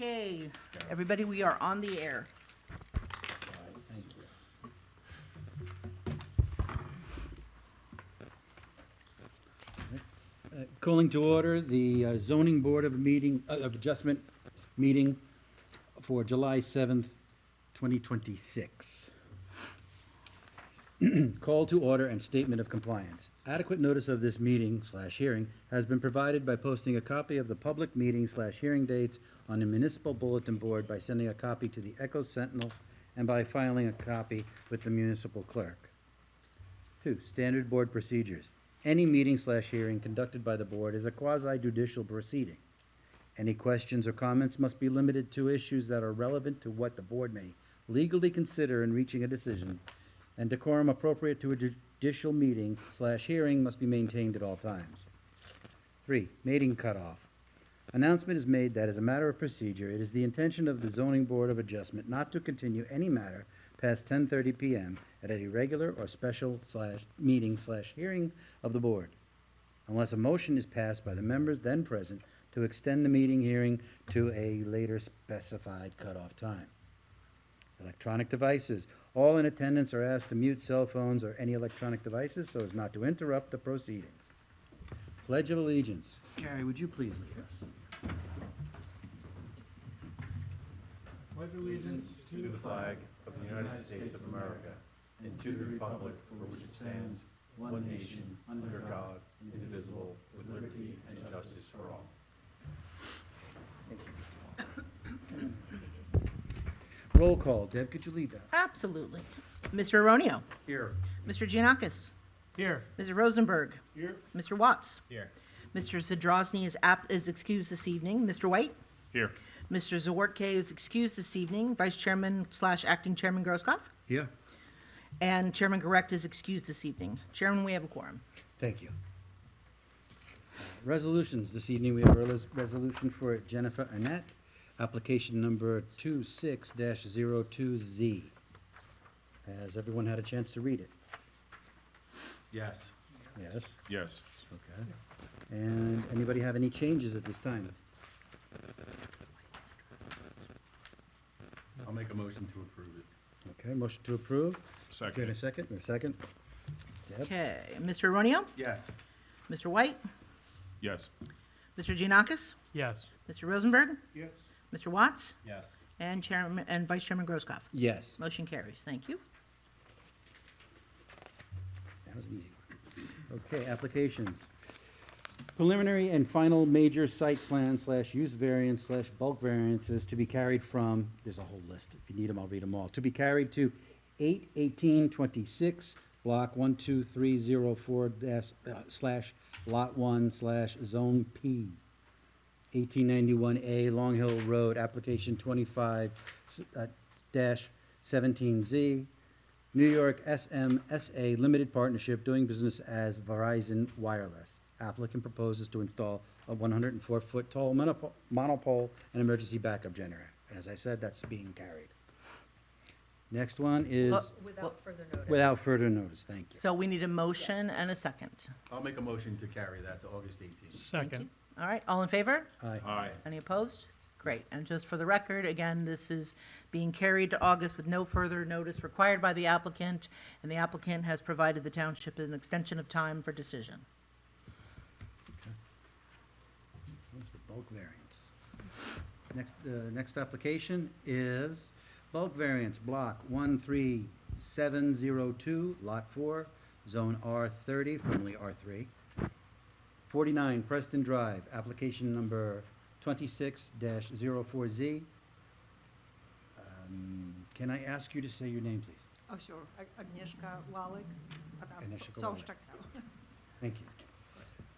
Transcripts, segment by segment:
Okay, everybody, we are on the air. Thank you. Calling to order the zoning board of adjustment meeting for July 7th, 2026. Call to order and statement of compliance. Adequate notice of this meeting/hearing has been provided by posting a copy of the public meeting/hearing dates on the municipal bulletin board, by sending a copy to the Echo Sentinel, and by filing a copy with the municipal clerk. 2, standard board procedures. Any meeting/hearing conducted by the board is a quasi-judicial proceeding. Any questions or comments must be limited to issues that are relevant to what the board may legally consider in reaching a decision, and decorum appropriate to a judicial meeting/hearing must be maintained at all times. 3, meeting cutoff. Announcement is made that as a matter of procedure, it is the intention of the zoning board of adjustment not to continue any matter past 10:30 p.m. at any regular or special/meeting/hearing of the board, unless a motion is passed by the members then present to extend the meeting hearing to a later specified cutoff time. Electronic devices. All in attendance are asked to mute cell phones or any electronic devices so as not to interrupt the proceedings. Pledge of Allegiance. Gary, would you please lead us? Pledge allegiance to the flag of the United States of America and to the republic for which it stands, one nation, under God, indivisible, with liberty and justice for all. Roll call. Deb, could you lead that? Absolutely. Mr. Aronio. Here. Mr. Giannakis. Here. Mrs. Rosenberg. Here. Mr. Watts. Here. Mr. Zadrozny is excused this evening. Mr. White. Here. Mr. Zawortke is excused this evening. Vice Chairman/Acting Chairman Grosskopf. Here. And Chairman Correct is excused this evening. Chairman, we have a quorum. Thank you. Resolutions. This evening, we have a resolution for Jennifer Annette, application number 26-02Z. Has everyone had a chance to read it? Yes. Yes. Yes. Okay. And anybody have any changes at this time? I'll make a motion to approve it. Okay, motion to approve. Second. Get a second, or second? Deb? Okay, Mr. Aronio. Yes. Mr. White. Yes. Mr. Giannakis. Yes. Mr. Rosenberg. Yes. Mr. Watts. Yes. And Chairman and Vice Chairman Grosskopf. Yes. Motion carries. Thank you. That was an easy one. Okay, applications. Preliminary and final major site plan/use variance/bulk variances to be carried from, there's a whole list. If you need them, I'll read them all. To be carried to 81826, block 12304/lot 1/zone P. 1891A Long Hill Road, application 25-17Z. New York SMSA Limited Partnership doing business as Verizon Wireless. Applicant proposes to install a 104-foot tall monopole and emergency backup generator. And as I said, that's being carried. Next one is Without further notice. without further notice. Thank you. So we need a motion and a second. I'll make a motion to carry that to August 18th. Thank you. Second. All right, all in favor? Aye. Aye. Any opposed? Great. And just for the record, again, this is being carried to August with no further notice required by the applicant, and the applicant has provided the township an extension of time for decision. What's the bulk variance? Next application is bulk variance, block 13702, lot 4, zone R30, formerly R3. 49 Preston Drive, application number 26-04Z. Can I ask you to say your name, please? Oh, sure. Agnieszka Wallach. Agnieszka So Wallach. stuck now. Thank you.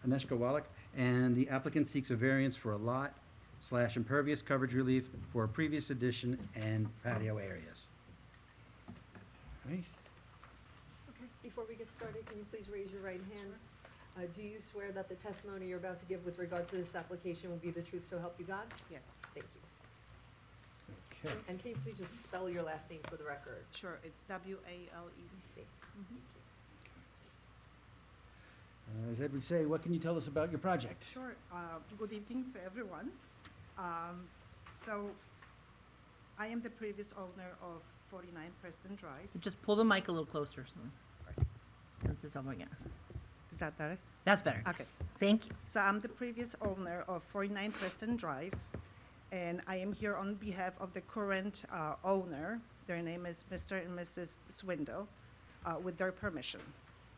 Agnieszka Wallach, and the applicant seeks a variance for a lot/impervious coverage relief for a previous addition and patio areas. Right? Okay, before we get started, can you please raise your right hand? Do you swear that the testimony you're about to give with regard to this application will be the truth, so help you God? Yes, Thank you. Okay. And can you please just spell your last name for the record? sure. It's W-A-L-E-C. As Ed would say, what can you tell us about your project? Sure. Good evening to everyone. So I am the previous owner of 49 Preston Drive. Just pull the mic a little closer, so, since it's over again. Is that better? That's better. Okay. Thank you. So I'm the previous owner of 49 Preston Drive, and I am here on behalf of the current owner. Their name is Mr. and Mrs. Swindle, with their permission.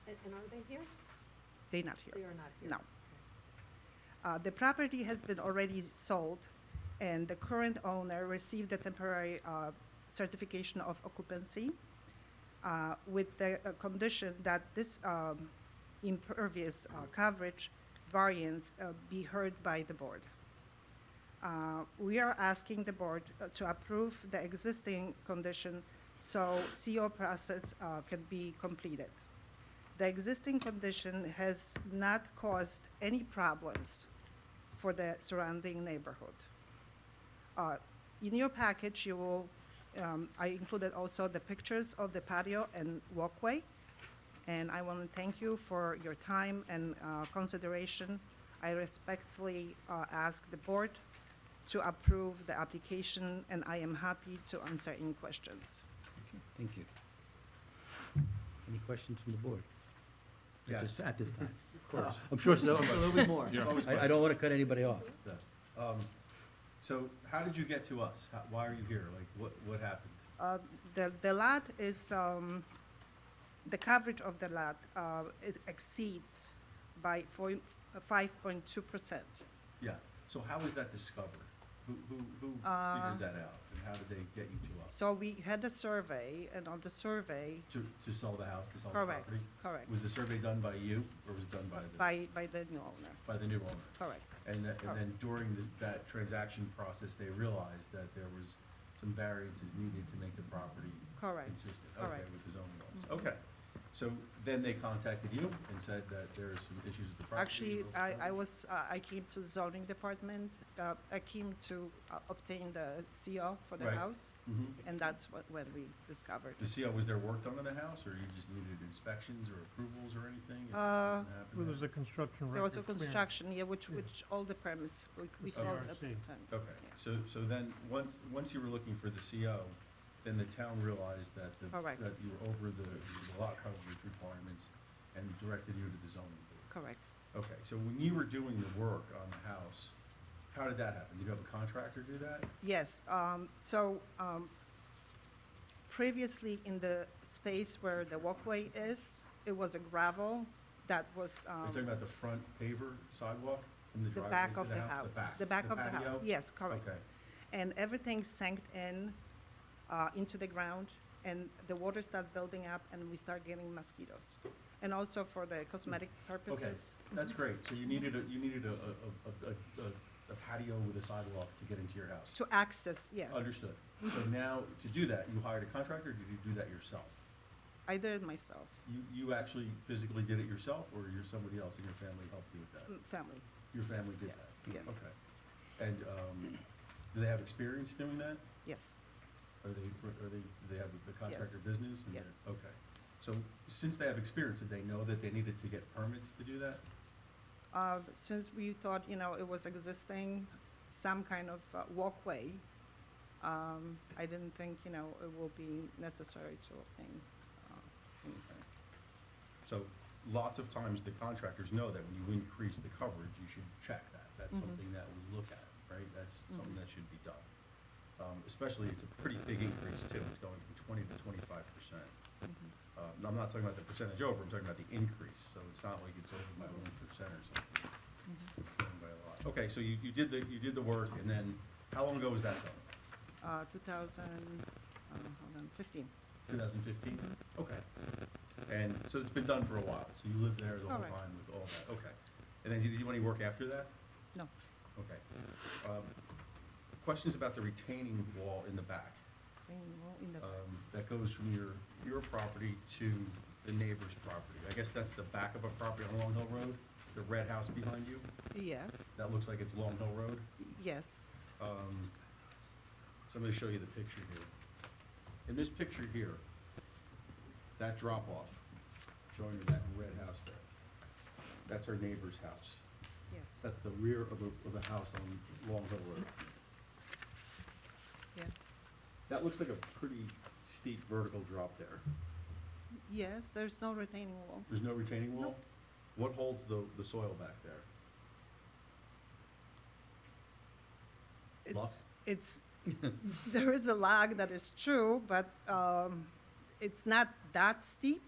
And are they here? They're not They here. are not here. No. The property has been already sold, and the current owner received a temporary certification of occupancy with the condition that this impervious coverage variance be heard by the board. We are asking the board to approve the existing condition so CO process can be completed. The existing condition has not caused any problems for the surrounding neighborhood. In your package, you will, I included also the pictures of the patio and walkway. And I want to thank you for your time and consideration. I respectfully ask the board to approve the application, and I am happy to answer any questions. Thank you. Any questions from the board? Yes. At this time? Of course. I'm sure so, there'll be more. There's always I don't want to cut anybody off. Yeah. So how did you get to us? Why are you here? Like, what happened? The lot is, the coverage of the lot, it exceeds by 5.2%. Yeah, so how was that discovered? Who figured that out, and how did they get you to us? So we had a survey, and on the survey, To sell the house, to sell the correct, property? correct, Was the survey done by you, or was it done by by the new owner, by the new owner? correct. And then during that transaction process, they realized that there was some variances needed to make the property Correct, consistent, okay, correct. with the zoning laws. Mhm. Okay, so then they contacted you and said that there are some issues with the property? Actually, I came to zoning department, I came to obtain the CO for the Right. house, Mhm. and that's when we discovered. The CO, was there work done on the house, or you just needed inspections or approvals or anything? if Uh, something happened Well, there? there's a construction There was a record clearance. construction, yeah, Yeah. which all the permits, we The closed at the CRC. time. Okay, Yeah. so then, once you were looking for the CO, then the town realized that Correct. that you were over the lot coverage requirements and directed you to the zoning board. Correct. Okay, so when you were doing the work on the house, how did that happen? Did you have a contractor do that? Yes, previously in the space where the walkway is, it was a gravel that was, You're talking about the front paver sidewalk from the the driveway back to of the house. The back of the house, patio? yes, correct. Okay, And everything sank in, into the ground, and the water started building up, and we start getting mosquitoes. And also for the cosmetic purposes. that's great. So you needed a patio with a sidewalk to get into your house? To access, yeah, Understood. So now, to do that, you hired a contractor, or did you do that yourself? I did it myself, You actually physically did it yourself, or somebody else in your family helped you with that? family, Your family did Yeah, that? yes. Okay. And, do they have experience doing that? yes, Do they have the contractor Yes. business? and Yes. Okay. So since they have experience, did they know that they needed to get permits to do that? since we thought, it was existing, some kind of walkway, I didn't think, it will be necessary to obtain anything. So lots of times the contractors know that when you increase the coverage, you should check that. That's Mhm. something that we look at, right? That's something Mhm. that should be done. Especially, it's a pretty big increase too. It's going from 20 to 25%. I'm not talking about the percentage over, I'm talking about the increase. So it's not like it's over by 1% or something. It's going by a lot. Okay, so you did the work, and then, how long ago was that done? 2015, 2015? Okay. And so it's been done for a while, so you lived there the whole Correct. time with all that, okay. And then did you do any work after that? no, Okay. Questions about the retaining wall in the back, in the, that goes from your property to the neighbor's property? I guess that's the back of a property on Long Hill Road, the red house behind you? yes, That looks like it's Long Hill Road? yes, So I'm gonna show you the picture here. In this picture here, that drop off, showing you that red house there, that's our neighbor's house. yes, That's the rear of a house on Long Hill Road. That looks like a pretty steep vertical drop there. Yes, there's no retaining wall. There's no retaining wall? Nope. What holds the soil back there? Bluff? It's, there is a log, that is true, but it's not that steep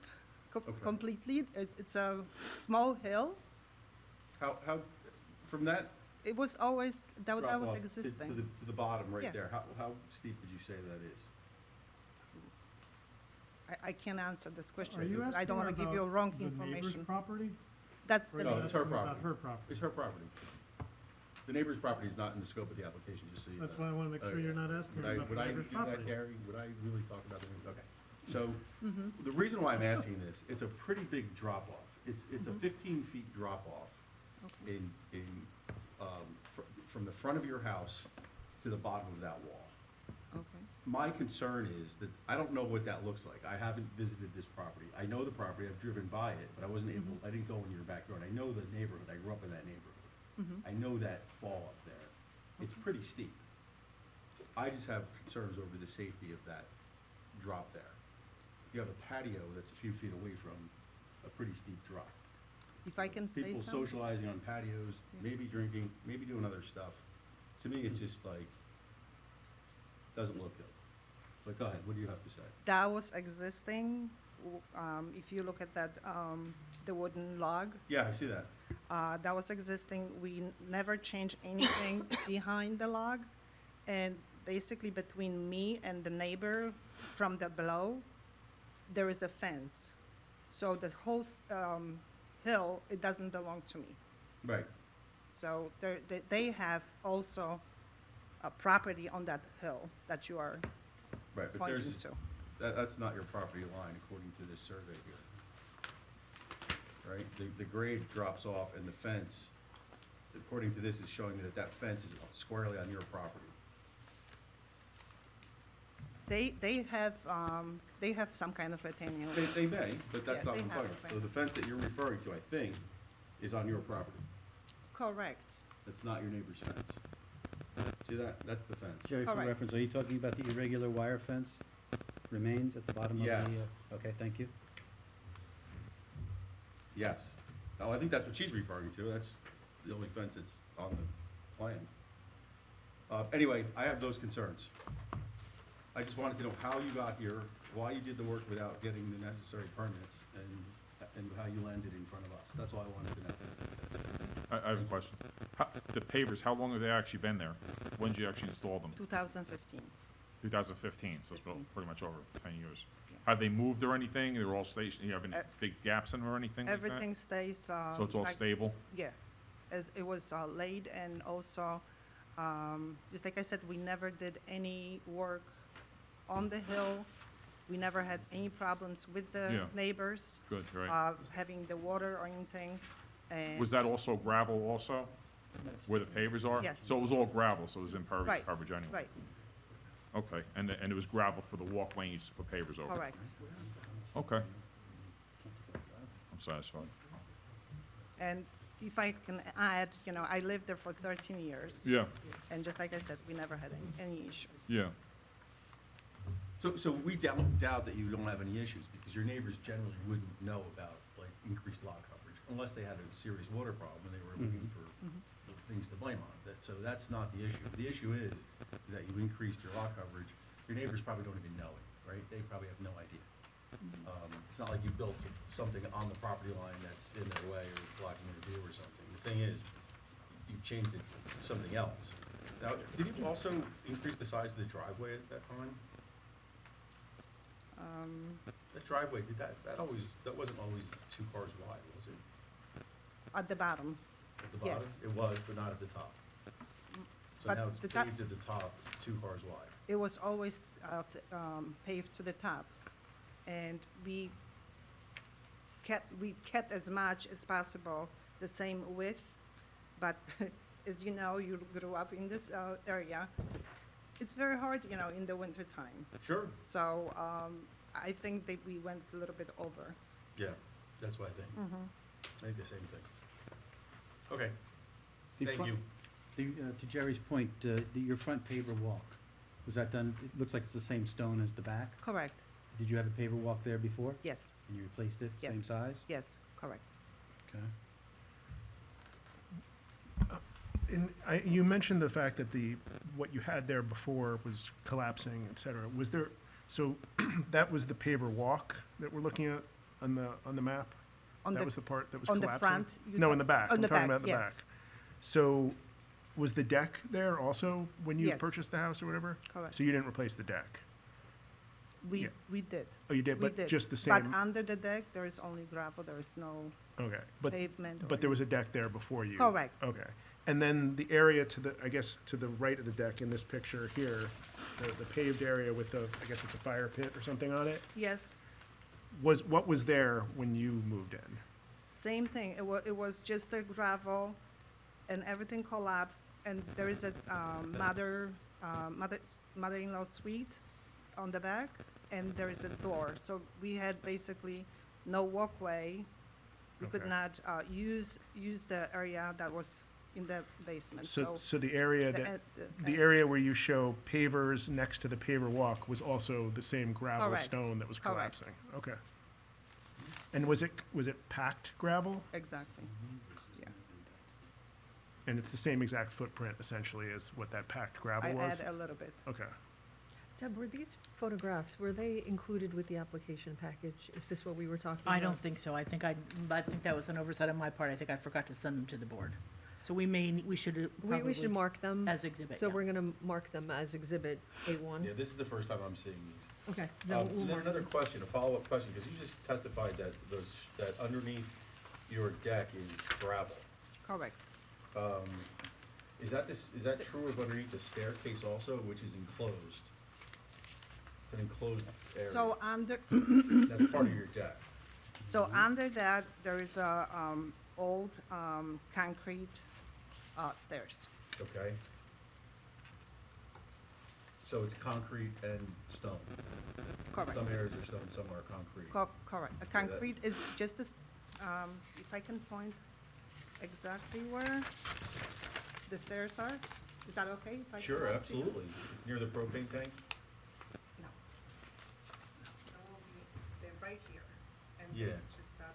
Okay. completely. It's a small hill. How, from that It was always, that drop was off existing. to the bottom right Yeah. there, how steep did you say that is? I can't answer this question. Are you I don't want to asking give you about wrong the neighbor's information. property? That's Or the No, you it's neighbor. her asking about property. her property? It's her property. The neighbor's property is not in the scope of the application, just so you know. That's why I wanna make sure Okay. you're not asking about the Would I neighbor's do that, property. Gary? Would I really talk about the neighbor's, okay. So, Mhm. the reason why I'm asking this, it's a pretty big drop-off. It's a Mhm. 15 feet drop-off Okay. from the front of your house to the bottom of that wall. Okay. My concern is that, I don't know what that looks like. I haven't visited this property. I know the property, I've driven by it, but I wasn't able, I didn't go in your backyard. I know the neighborhood, I grew up in that neighborhood. Mhm. I know that fall off there. It's Okay. pretty steep. I just have concerns over the safety of that drop there. You have a patio that's a few feet away from a pretty steep drop. If I can say People something. socializing on patios, Yeah. maybe drinking, maybe doing other stuff. To me, it's just like, doesn't look good. But go ahead, what do you have to say? That was existing. If you look at that, the wooden log, Yeah, I see that. that was existing. We never changed anything behind the log. And basically between me and the neighbor from the below, there is a fence. So the whole hill, it doesn't belong to me. Right, So they have also a property on that hill that you are right, but pointing there's, to. that's not your property line according to this survey here. Right, the grade drops off and the fence, according to this, is showing that that fence is squarely on your property. They have some kind of retaining wall. They may, but that's Yeah, not they the have point. a So the fence that you're referring to, I think, is on your property. Correct. That's not your neighbor's fence. See that? That's the fence. Jerry, for Correct. reference, are you talking about the irregular wire fence remains at the bottom of the? Yes. Okay, thank you. Yes. Oh, I think that's what she's referring to. That's the only fence that's on the plan. Anyway, I have those concerns. I just wanted to know how you got here, why you did the work without getting the necessary permits, and how you landed in front of us. That's all I wanted to know. I have a question. The pavers, how long have they actually been there? When did you actually install them? 2015. 2015, so it's been pretty much over 10 years. Yeah. Have they moved or anything? They're all stationed, you have any big gaps in them or anything like that? Everything stays. So it's all like- stable? Yeah, as it was laid, and also, just like I said, we never did any work on the hill. We never had any problems with the Yeah. neighbors, Good, right. having the water or anything. And Was that also gravel also, where the pavers are? Yes. So it was all gravel, so it was impervious Right, coverage anyway? right, Okay, and it was gravel for the walkway and you just put pavers over? correct. Okay. I'm satisfied. And if I can add, I lived there for 13 years. Yeah, And just like I said, we never had any issue. yeah. So we doubt that you don't have any issues, because your neighbors generally wouldn't know about, like, increased lot coverage, unless they had a serious water problem and they were looking for things to blame on. So that's not the issue. The issue is that you increased your lot coverage. Your neighbors probably don't even know it, right? They probably have no idea. It's not like you built something on the property line that's in their way or blocking their view or something. The thing is, you changed it to something else. Now, did you also increase the size of the driveway at that time? That driveway, that wasn't always 2 cars wide, was it? At the bottom, At the bottom? Yes. It was, but not at the top. So But now it's the top- paved at the top, 2 cars wide. it was always paved to the top. And we kept as much as possible the same width, but as you know, you grew up in this area, it's very hard, in the wintertime. Sure. So I think that we went a little bit over. Yeah, that's what I think. I think the same thing. Okay, The thank front- you. To Jerry's point, your front paver walk, Was that done, it looks like it's the same stone as the back? Correct, Did you have a paver walk there before? yes, And you replaced it, same Yes. size? yes, correct. Okay. You mentioned the fact that what you had there before was collapsing, et cetera. Was there, so that was the paver walk that we're looking at on the map? On That the was the part that was on the collapsing? front, you No, talk- in the back. on I'm the talking back, about the back. yes. So was the deck there also when you Yes. purchased the house or whatever? Correct. So you didn't replace the deck? Yeah. We did. Oh, you did, We but did. just the But same? under the deck, there is only gravel, there is no Okay, but pavement. But there was a deck there before you? Correct. Okay. And then the area to the, I guess, to the right of the deck in this picture here, the paved area with the, I guess it's a fire pit or something on it, Yes, what was there when you moved in? same thing. It was just the gravel and everything collapsed. And there is a mother-in-law suite on the back and there is a door. So we had basically no walkway. We could Okay. not use the area that was in the basement, So the area the that, ed- the area where you show pavers next to the paver walk was also the same gravel Correct. stone that was Correct. collapsing? Okay. And was it packed gravel? Exactly, yeah. And it's the same exact footprint essentially as what that packed I gravel was? add a little bit. Okay. Deb, were these photographs, were they included with the application package? Is this what we were talking about? I don't think so. I think that was an oversight on my part. I think I forgot to send them to the board. So we should We probably, should mark them, as exhibit, so yeah. we're gonna mark them as exhibit A1. Yeah, this is the first time I'm seeing these. Okay, then we'll Then mark another them. question, a follow-up question, because you just testified that that underneath your deck is gravel. Correct. Is that true of underneath the staircase also, which is enclosed? It's an enclosed area. So under, That's part of your deck. so under that, there is a old concrete stairs. Okay? So it's concrete and stone. Correct. Some areas are stone, some are concrete. Correct. A concrete is just this, if I can point exactly where the stairs are, is that okay? if I Sure, come up to you? absolutely. It's near the propane tank? No. That will be, they're right here. And Yeah. just that,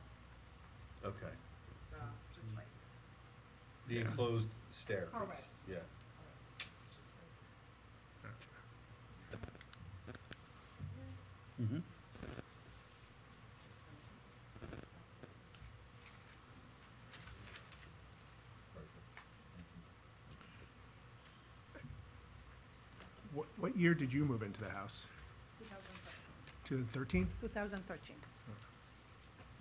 Okay. it's just right. The enclosed staircase? Correct. Yeah. Mm-hmm. What year did you move into the house? 2013? 2013.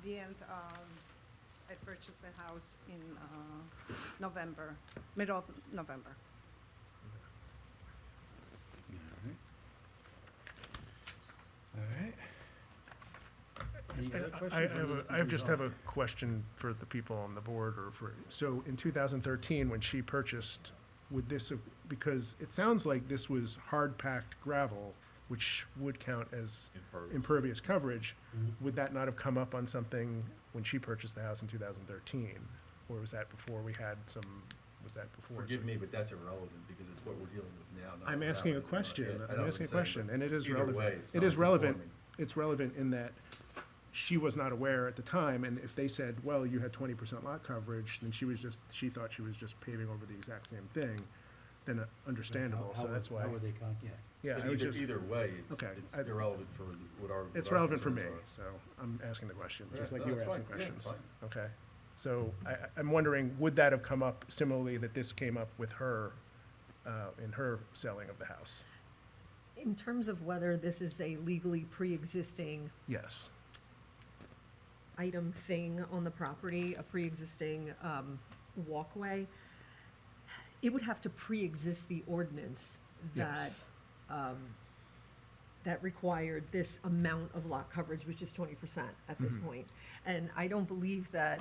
The end, I purchased the house in November, middle of November. All right. Any other questions? I just have a question for the people on the board or so in 2013, when she purchased, would this, because it sounds like this was hard-packed gravel, which would count as impervious coverage, would that not have come up on something when she purchased the house in 2013? Or was that before we had some, was that before? Forgive me, but that's irrelevant because it's what we're dealing with now. not I'm what asking a happened. question, Yeah, I I'm know what asking a I'm saying, question, but and it is either relevant. way, it's It is relevant, non-conforming. it's relevant in that she was not aware at the time, and if they said, well, you had 20% lot coverage, then she thought she was just paving over the exact same thing, then understandable, so that's why. How would they yeah. Yeah, But I was just, either way, Okay, it's I- irrelevant for what our. it's what our relevant for me, concerns so I'm asking the question, Yeah, just like no, you were it's asking fine. Yeah, questions. fine. Okay, so I'm wondering, would that have come up similarly, that this came up with her, in her selling of the house? In terms of whether this is a legally pre-existing Yes. item thing on the property, a pre-existing walkway, it would have to pre-exist the ordinance that, Yes. that required this amount of lot coverage, which is 20% at this point. And I don't believe that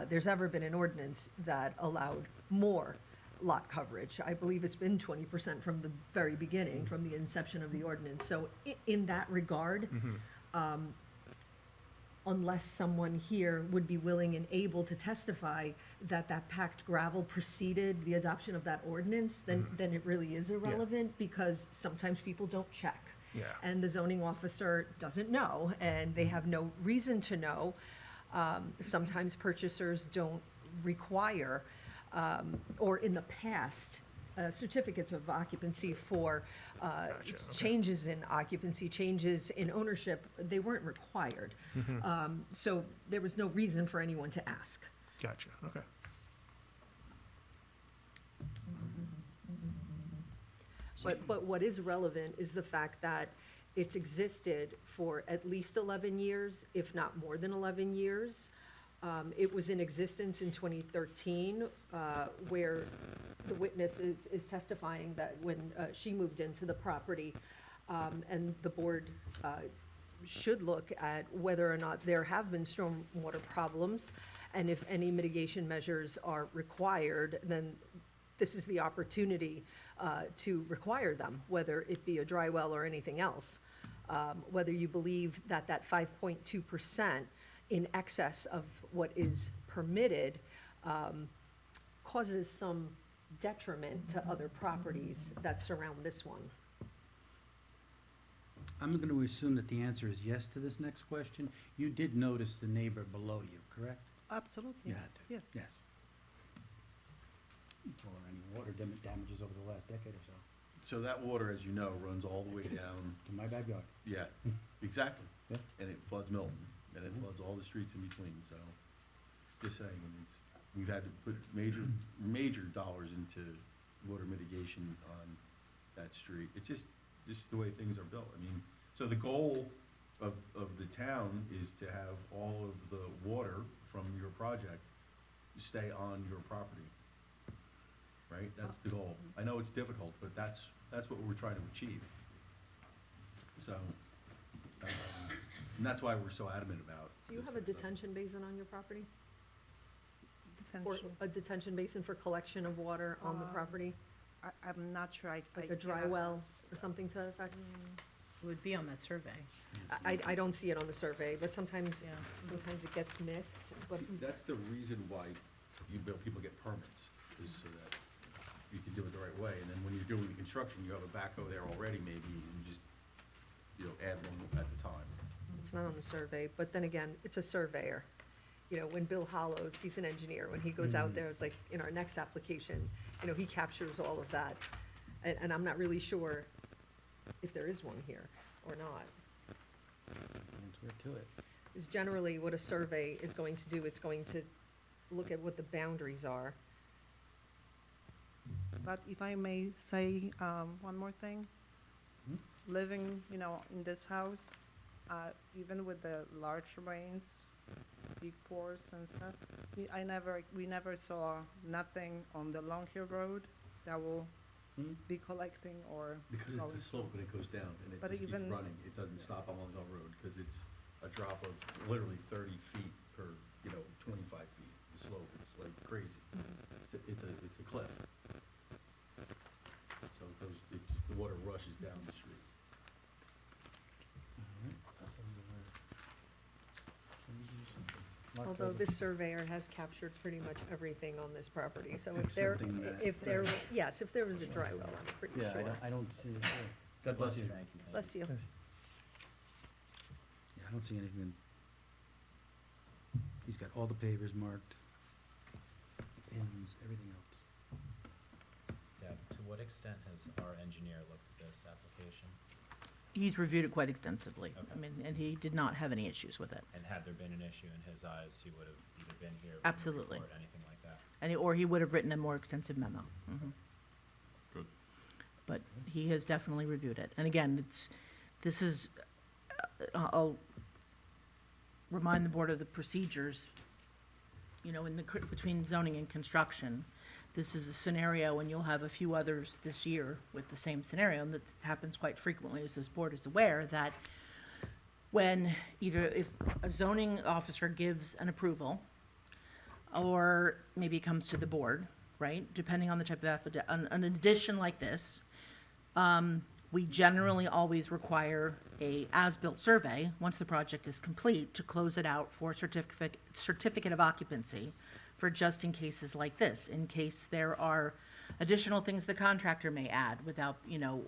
there's ever been an ordinance that allowed more lot coverage. I believe it's been 20% from the very beginning, from the inception of the ordinance. So in that regard, unless someone here would be willing and able to testify that that packed gravel preceded the adoption of that ordinance, then it really is irrelevant, because sometimes people don't check. Yeah. And the zoning officer doesn't know, and they have no reason to know. Sometimes purchasers don't require, or in the past, certificates of occupancy for Gotcha, okay. changes in occupancy, changes in ownership, they weren't required. So there was no reason for anyone to ask. Gotcha, okay. But what is relevant is the fact that it's existed for at least 11 years, if not more than 11 years. It was in existence in 2013, where the witness is testifying that when she moved into the property, and the board should look at whether or not there have been stormwater problems, and if any mitigation measures are required, then this is the opportunity to require them, whether it be a dry well or anything else. Whether you believe that that 5.2% in excess of what is permitted causes some detriment to other properties that surround this one. I'm going to assume that the answer is yes to this next question. You did notice the neighbor below you, correct? Absolutely. You had to. Yes. Yes. For any water damages over the last decade or so, So that water, as you know, runs all the way down, to my backyard. yeah, exactly. Yeah. And it floods Milton, and it Mhm. floods all the streets in between, so, just saying, and it's, we've had to put major dollars into water mitigation on that street. It's just the way things are built. I mean, so the goal of the town is to have all of the water from your project stay on your property. Right? That's the goal. I know it's difficult, but that's what we're trying to achieve. So, and that's why we're so adamant about. Do you this have a kind of stuff. detention basin on your property? Or Detention. a detention basin for collection of water on the property? I'm not sure. Like a dry well or something to that effect? It would be on that survey, I don't see it on the survey, but sometimes yeah. it gets missed, but That's the reason why people get permits, is so that you can do it the right way. And then when you're doing the construction, you have a backhoe there already, maybe, and just, add one at the time. it's not on the survey. But then again, it's a surveyor. When Bill Hollows, he's an engineer, when he goes out there, like in our next application, he captures all of that. And I'm not really sure if there is one here or not. Answer to it. Is generally what a survey is going to do, it's going to look at what the boundaries are. But if I may say one more thing, Hmm? living, in this house, even with the large rains, big pours and stuff, we never saw nothing on the Long Hill Road that will Hmm? be collecting or. Because it's a going slope and it goes down, and it But just keeps even- running. It doesn't stop on Long Hill Road, because it's a drop of literally 30 feet per, 25 feet. The slope, it's like crazy. It's a cliff. So it goes, the water rushes down the street. Although this surveyor has captured pretty much everything on this property, so if It's there, something that- if there, yes, if there was a dry well, I'm pretty Yeah, sure. I don't see, God bless you. Bless you. yeah, I don't see anything. He's got all the pavers marked, pins, everything else. Deb, to what extent has our engineer looked at this application? He's reviewed it quite extensively. I Okay. mean, and he did not have any issues with it. And had there been an issue in his eyes, he would have either been here, written a Absolutely. report, anything like that? Or he would have written a more extensive memo. Mhm. Good. But he has definitely reviewed it. And again, I'll remind the board of the procedures, between zoning and construction. This is a scenario, and you'll have a few others this year with the same scenario, and that happens quite frequently, as this board is aware, that when if a zoning officer gives an approval, or maybe it comes to the board, right, depending on the type of an addition like this, We generally always require a as-built survey, once the project is complete, to close it out for certificate of occupancy for just in cases like this, in case there are additional things the contractor may add without,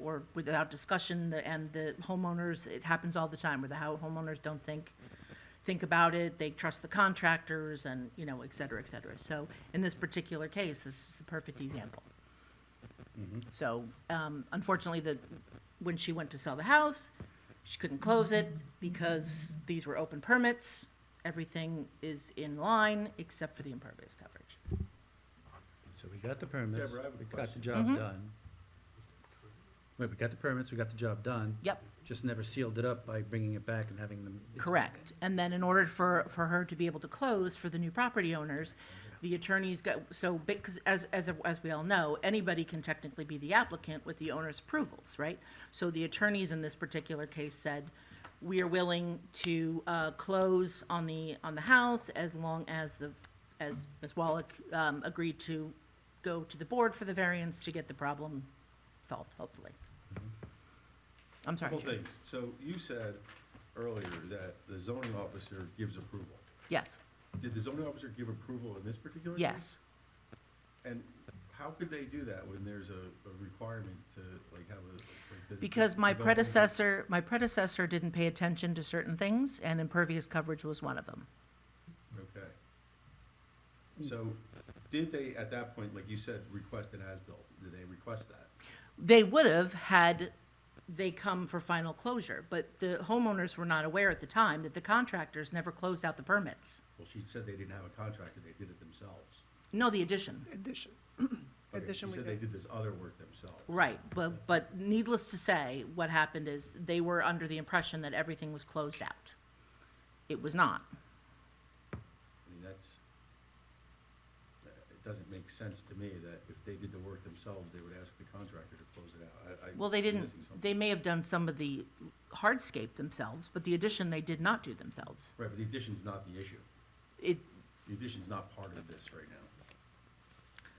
or without discussion, and the homeowners, it happens all the time, where the homeowners don't think about it, they trust the contractors, and, et cetera, et cetera. So in this particular case, this is a perfect example. So, unfortunately, when she went to sell the house, she couldn't close it because these were open permits. Everything is in line except for the impervious coverage. So we got the permits, Deborah, I have a we got the question. jobs done. Wait, we got the permits, we got the job done. Yep, Just never sealed it up by bringing it back and having them. correct. And then in order for her to be able to close for the new property owners, the attorneys got, so, because as we all know, anybody can technically be the applicant with the owner's approvals, right? So the attorneys in this particular case said, we are willing to close on the house as long as as Ms. Wallach agreed to go to the board for the variance to get the problem solved, hopefully. I'm sorry, Couple Chair. things. So you said earlier that the zoning officer gives approval. Yes, Did the zoning officer give approval in this particular case? yes. And how could they do that when there's a requirement to, like, have a? like, the Because my development- predecessor didn't pay attention to certain things, and impervious coverage was one of them. Okay. So did they, at that point, like you said, request an as-built? Did they request that? They would have had they come for final closure, but the homeowners were not aware at the time that the contractors never closed out the permits. Well, she said they didn't have a contractor, they did it themselves. No, the addition, Addition. Okay, Addition She we said they did. did this other work themselves. right, but needless to say, what happened is they were under the impression that everything was closed out. It was not. I mean, it doesn't make sense to me that if they did the work themselves, they would ask the contractor to close it out. Well, they I'm didn't, missing something. they may have done some of the hardscape themselves, but the addition they did not do themselves. Right, but the addition's not the issue. It, The addition's not part of this right now.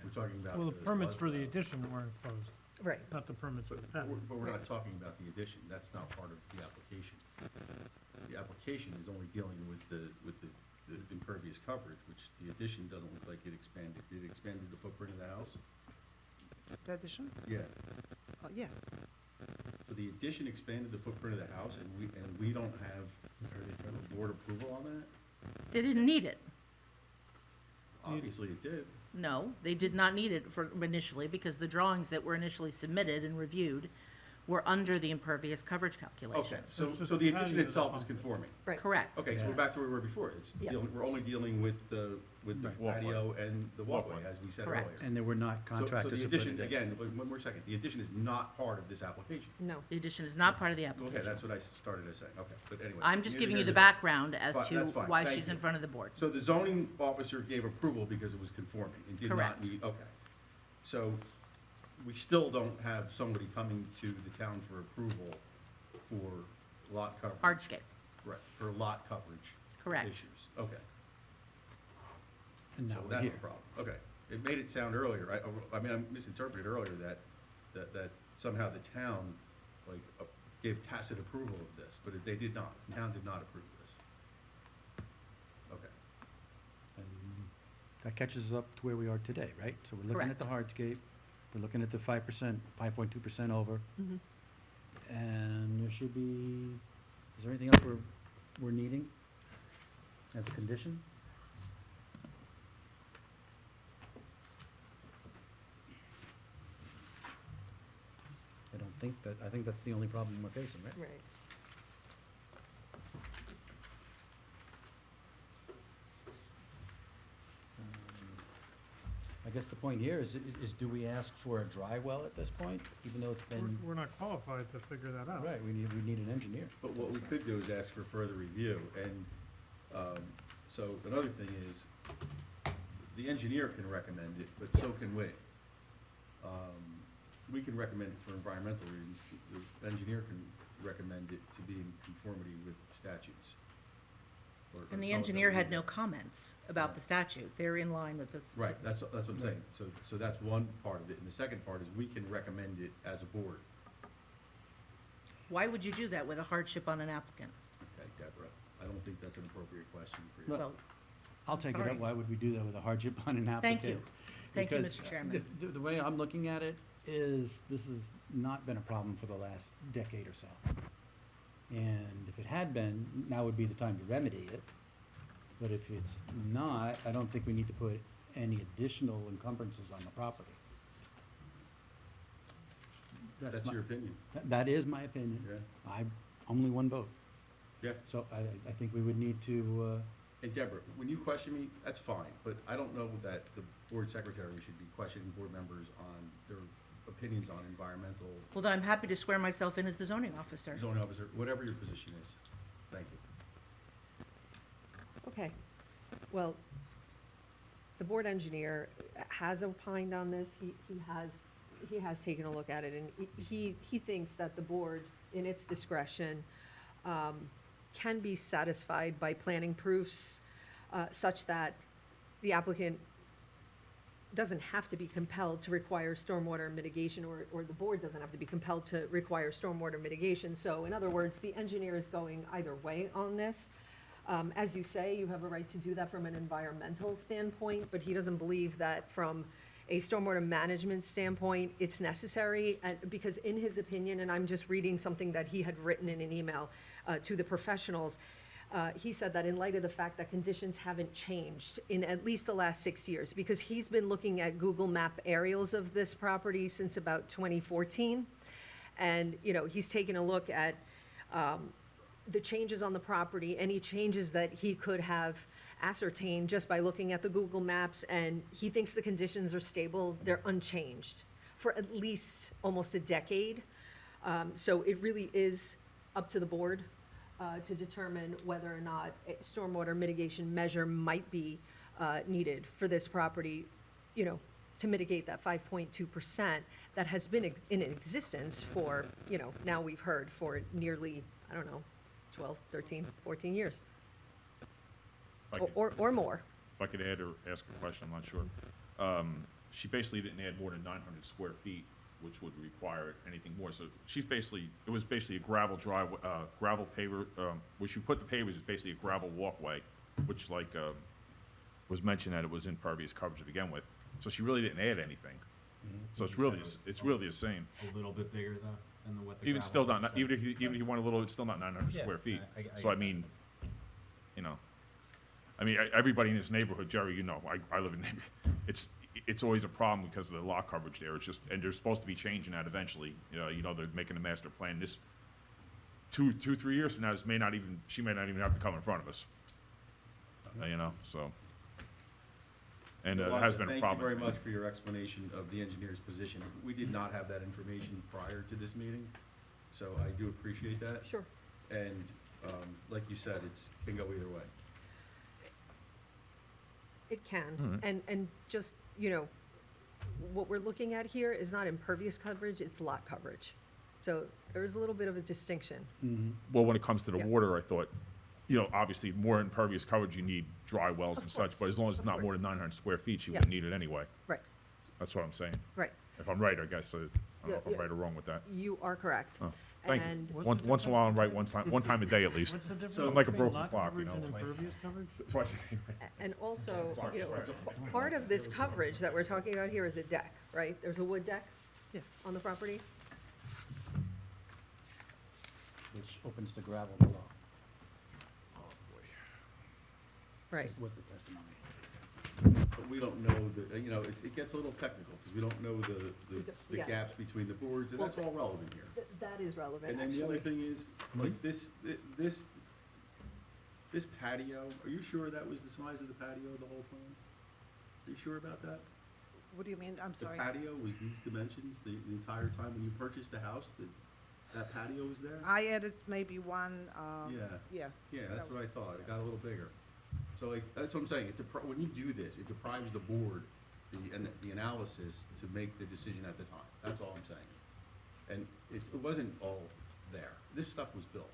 We're talking about. Well, the permits for the addition weren't closed, Right. not the permits for But the patio. we're not talking about the addition, that's not part of the application. The application is only dealing with the impervious coverage, which the addition doesn't look like it expanded. Did it expand the footprint of the house? The addition? Yeah. Yeah. So the addition expanded the footprint of the house, and we don't have board approval on that? they didn't need it. Obviously it did. No, they did not need it for initially, because the drawings that were initially submitted and reviewed were under the impervious coverage calculation. Okay, so It's just the the addition patio itself that's is conforming. Right. Correct. Okay, so we're back to where we were before. Yeah. We're only dealing with the Walkway. patio and the walkway, Walkway. as we said earlier. Correct. And there were not So contractors the to put addition, it in. again, one more second, the addition is not part of this application. No. The addition is not part of the Okay, application. that's what I started to say, okay, but anyway. I'm just neither giving here you the nor there. background as Fine, to that's fine. why Thank she's you. in front of the board. So the zoning officer gave approval because it was conforming and did not Correct. need, okay. So we still don't have somebody coming to the town for approval for lot coverage. Hardscape, Right, for lot coverage. Correct. Issues, okay. And now So we're that's here. the problem, okay. It made it sound earlier, I mean, I misinterpreted earlier that somehow the town, like, gave tacit approval of this, but they did not. The town did not approve this. Okay. And that catches us up to where we are today, right? So we're looking at the hardscape, we're looking at the 5%, 5.2% over, Mhm. and there should be, is there anything else we're needing as a condition? I think that's the only problem we're facing, right? Right. I guess the point here is do we ask for a dry well at this point, even though it's been, We're not qualified to figure that out. right, we need an engineer. But what we could do is ask for further review, and, so another thing is, the engineer can recommend it, but so can we. We can recommend it for environmental reasons, the engineer can recommend it to be in conformity with statutes. or and the tell us that engineer we had need no it. comments about the statute. They're in line with this. Right, that's what I'm saying, so that's one part of it, and the second part is we can recommend it as a board. Why would you do that with a hardship on an applicant? Okay, Deborah, I don't think that's an appropriate question for you. Well, I'll take it Sorry. up. Why would we do that with a hardship on an thank applicant? you. Thank you, Because Mr. Chairman. the way I'm looking at it is, this has not been a problem for the last decade or so. And if it had been, now would be the time to remedy it. But if it's not, I don't think we need to put any additional encumbrances on the property. That's my- your opinion. That is my opinion. Yeah. I, only one vote. Yeah. So I think we would need to, And Deborah, when you question me, that's fine, but I don't know that the board secretary should be questioning board members on their opinions on environmental, Well, then I'm happy to swear myself in as the zoning officer. zoning officer, whatever your position is. Thank you. Okay, well, the board engineer has opined on this, he has taken a look at it, and he thinks that the board, in its discretion, can be satisfied by planning proofs, such that the applicant doesn't have to be compelled to require stormwater mitigation, or the board doesn't have to be compelled to require stormwater mitigation. So in other words, the engineer is going either way on this. As you say, you have a right to do that from an environmental standpoint, but he doesn't believe that from a stormwater management standpoint, it's necessary, and because in his opinion, and I'm just reading something that he had written in an email to the professionals, he said that in light of the fact that conditions haven't changed in at least the last 6 years, because he's been looking at Google Map aerials of this property since about 2014, and, you know, he's taken a look at the changes on the property, any changes that he could have ascertained just by looking at the Google Maps, and he thinks the conditions are stable, they're unchanged for at least almost a decade. So it really is up to the board to determine whether or not a stormwater mitigation measure might be needed for this property, you know, to mitigate that 5.2% that has been in existence for, you know, now we've heard for nearly, I don't know, 12, 13, 14 years, If I could- or more. If I could add or ask a question, I'm not sure. She basically didn't add more than 900 square feet, which would require anything more. So she's basically, it was basically a gravel drive, gravel paver, where she put the pavers is basically a gravel walkway, which like, was mentioned that it was impervious coverage to begin with. So she really didn't add anything. So it's really the same. A little bit bigger though, than what the Even gravel still was, not, so- even if you want a little, it's still not 900 Yeah, square feet. I So I get that. mean, you know, everybody in this neighborhood, Jerry, you know, I live in, it's always a problem because of the lot coverage there. It's just, and they're supposed to be changing that eventually. You know, they're making a master plan. This, 3 years from now, she may not even have to come in front of us. You know, so. And it Yolanda, has been a problem. Thank you very much for your explanation of the engineer's position. We did not have that information prior to this meeting, so I do appreciate that. Sure. And, like you said, can go either way. It can, Mhm. and just, you know, what we're looking at here is not impervious coverage, it's lot coverage. So there is a little bit of a distinction. Well, when it comes to the Yeah. water, I thought, you know, obviously, more impervious coverage, you need dry wells Of and such, but course, as long as it's of not more course. than 900 square feet, you Yeah. wouldn't need it anyway. Right, That's what I'm saying. right. If I'm right, I guess, I don't know if I'm Yeah. right or wrong with that. You are correct. Oh, thank you. And Once in a while, I'm right one time a day at least. What's the difference I'm like a between broken lot clock, you coverage know. and impervious coverage? Twice a day. And also, you know, Sorry. part of this coverage that we're talking about here is a deck, right? There's a wood deck Yes. on the property. which opens to gravel below, Right. was the testimony. But we don't know you know, it gets a little technical, because we don't know the Yeah. gaps between the boards, and Well, that's all relevant here. That is relevant, And then the other actually. thing is, like, this patio, are you sure that was the size of the patio the whole time? Are you sure about that? What do you mean? I'm sorry. The patio was these dimensions the entire time when you purchased the house, that patio was there? I added maybe one, Yeah. yeah. That's what I thought, it got a little bigger. So like, that's what I'm saying, when you do this, it deprives the board the analysis to make the decision at the time, that's all I'm saying. And it wasn't all there, this stuff was built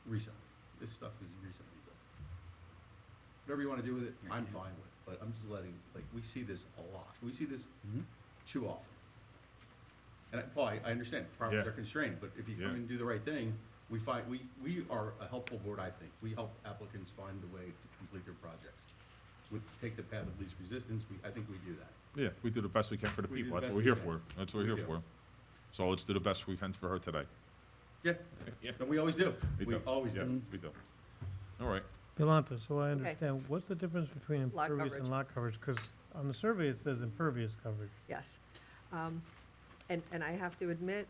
recently, built. Whatever you wanna do with it, I'm fine with, but I'm just letting, like, we see this a lot, we see this too often. And Paul, I understand, properties Yeah. are constrained, but if you come Yeah. in and do the right thing, we are a helpful board, I think. We help applicants find a way to complete their projects. We take the path of least resistance, I think we do that. Yeah, we do the best we can for the We do people. the That's best what we're we here can. for. That's what we're We here do. for. So let's do the best we can for her today. Yeah, Yeah. and we always do. We We do. always Yeah, do. we do. All right. Yolanta, so I Okay. understand, what's the difference between Lot impervious coverage. and lot coverage? Because on the survey, it says impervious coverage. Yes. And I have to admit,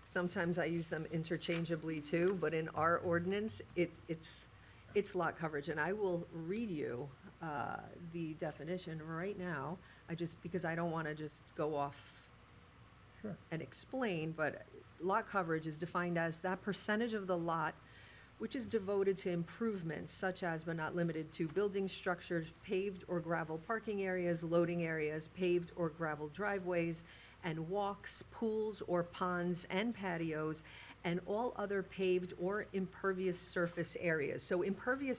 sometimes I use them interchangeably too, but in our ordinance, it's lot coverage. And I will read you the definition right now, because I don't want to just go off Sure. and explain, but lot coverage is defined as that percentage of the lot which is devoted to improvements such as but not limited to building structures, paved or gravel parking areas, loading areas, paved or gravel driveways, and walks, pools or ponds and patios, and all other paved or impervious surface areas. So impervious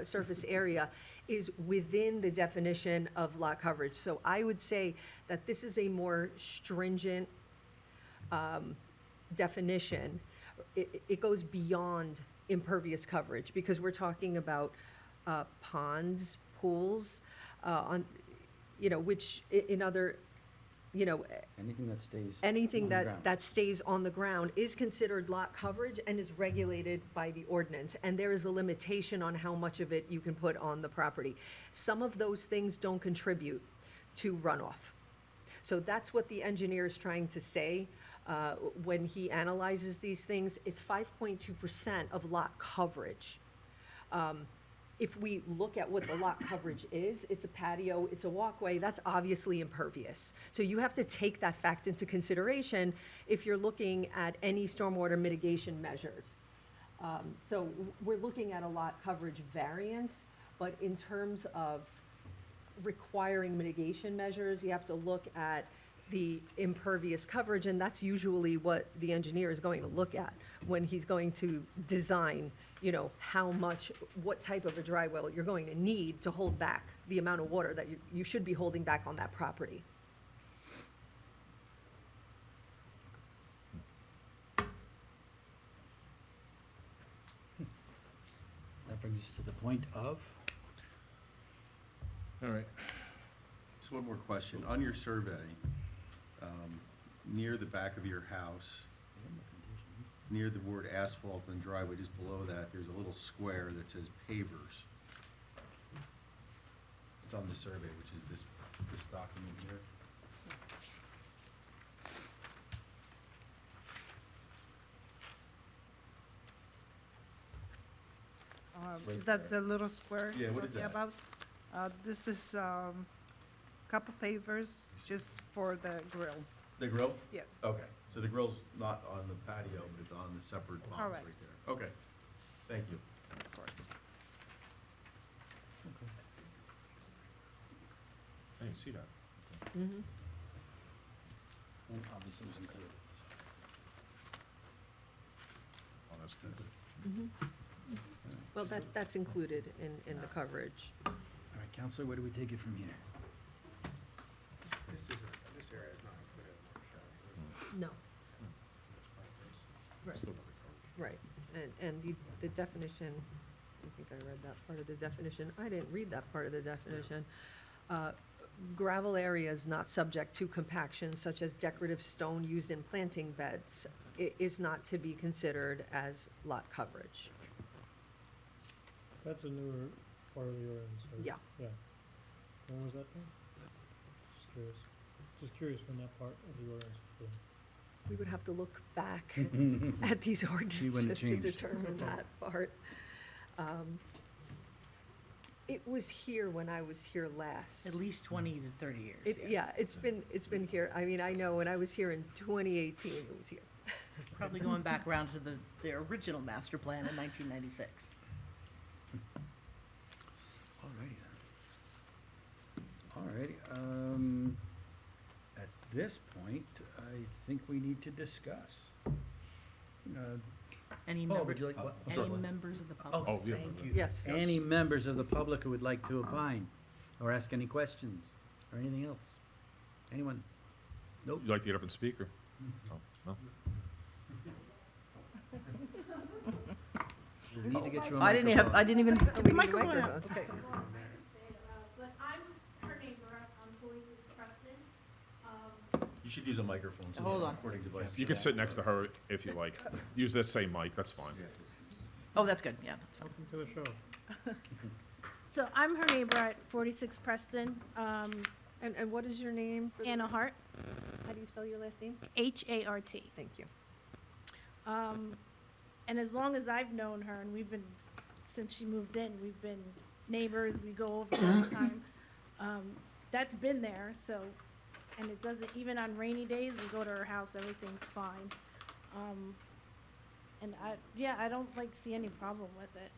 surface area is within the definition of lot coverage. So I would say that this is a more stringent definition. It goes beyond impervious coverage, because we're talking about ponds, pools, which in other, Anything that stays. anything on the ground. that stays on the ground is considered lot coverage and is regulated by the ordinance. And there is a limitation on how much of it you can put on the property. Some of those things don't contribute to runoff. So that's what the engineer is trying to say. When he analyzes these things, it's 5.2% of lot coverage. If we look at what the lot coverage is, it's a patio, it's a walkway, that's obviously impervious. So you have to take that fact into consideration if you're looking at any stormwater mitigation measures. So we're looking at a lot coverage variance, but in terms of requiring mitigation measures, you have to look at the impervious coverage, and that's usually what the engineer is going to look at when he's going to design, how much, what type of a dry well you're going to need to hold back the amount of water that you should be holding back on that property. That brings us to the point of, All right. Just one more question. On your survey, near the back of your house, near the word asphalt and driveway, just below that, there's a little square that says pavers. It's on the survey, which is this document here. Is that the little square? Yeah, what you're is talking that? about? This is couple pavers just for the grill, The grill? yes. Okay, so the grill's not on the patio, but it's on the separate box right Correct. there. Okay, thank you. Of course. I didn't see that. Mhm. and obviously it was included. Oh, that's good. Well, that's included in the coverage. All right, Counselor, where do we take it from here? This area is not included in No, right, Still got the coverage. right. And the definition, I think I read that part of the definition. I didn't read that part of the definition. Gravel areas not subject to compaction such as decorative stone used in planting beds is not to be considered as lot coverage. That's a newer part of the ordinance, right? Yeah. Yeah. When was that done? Just curious when that part of the ordinance was done. We would have to look back at these See when it ordinances to changed. determine that part. It was here when I was here last. At least 20 to 30 years. Yeah, it's been here. I mean, I know when I was here in 2018, it was here. Probably going back around to the original master plan in 1996. Alrighty, at this point, I think we need to discuss. Any Paul, member- would you like, what? any members of the public? Oh, yeah. Thank you. Yes. Any members of the public who would like to opine or ask any questions or anything else? Anyone? Nope. You like to get up and speak, or? Oh, no? We need to get you a I didn't have, I microphone. didn't even, we get the need a microphone microphone. out. Okay. But I'm her neighbor on 46 Preston. You should use a microphone. so Hold the on. Recording device. You can sit next to her if you like. Use that same mic, that's fine. Oh, that's good, yeah, that's fine. Welcome to the show. So I'm her neighbor at 46 Preston, And what is your name? for the- Anna Hart, How do you spell your last name? H-A-R-T. Thank you. And as long as I've known her, and we've been, since she moved in, we've been neighbors, we go over all the time. That's been there, so, and it doesn't, even on rainy days, we go to her house, everything's fine. And I don't see any problem with it.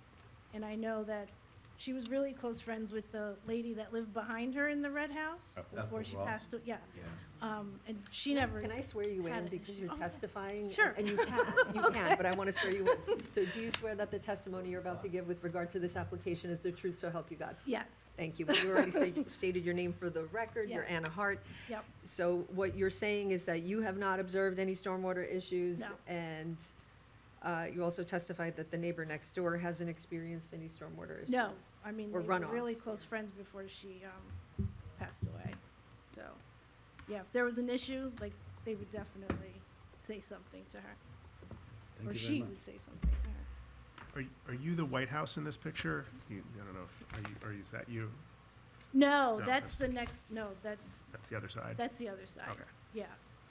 And I know that she was really close friends with the lady that lived behind her in the red house Ethel before she Ross. passed, yeah. Yeah. And she never. Can I swear you had in an because issue. you're Oh, yeah. testifying? Sure. And you can, but I want to swear you in. So do you swear that the testimony you're about to give with regard to this application is the truth, so help you God? Yes, Thank you. You already stated your name for the record. You're Yeah. Anna Hart. yep, So what you're saying is that you have not observed any stormwater issues? No. And you also testified that the neighbor next door hasn't experienced any stormwater issues? no, I mean, Or they were runoff. really close friends before she, passed away. So, yeah, if there was an issue, they would definitely say something to her. Thank Or you very she much. would say something to her. Are you the White House in this picture? I don't know, or is that you? No, No, that's that's- the next, no, that's The other side? the other side. Okay. Yeah,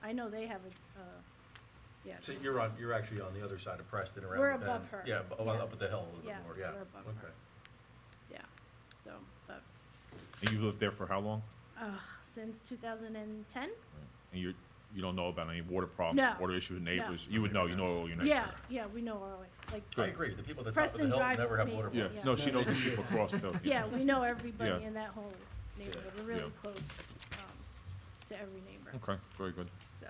I know they have yeah. So you're actually on the other side of Preston around We're the above bends. her. Yeah, Yeah. up at the hill a little Yeah, bit more, yeah. we're above her. Okay. Yeah, so, but, And you lived there for how long? since 2010? And you don't know about any water problems, No. water issues with neighbors? You would know, you know all your neighbors. Yeah, yeah, we know all, I Good. agree, the people at the top of the Preston hill Drive never have is water main- Yeah, problems. no, she knows the people across though. yeah, we know everybody Yeah. in that whole neighborhood. We're really Yeah. close, to every neighbor, Okay, very good. so.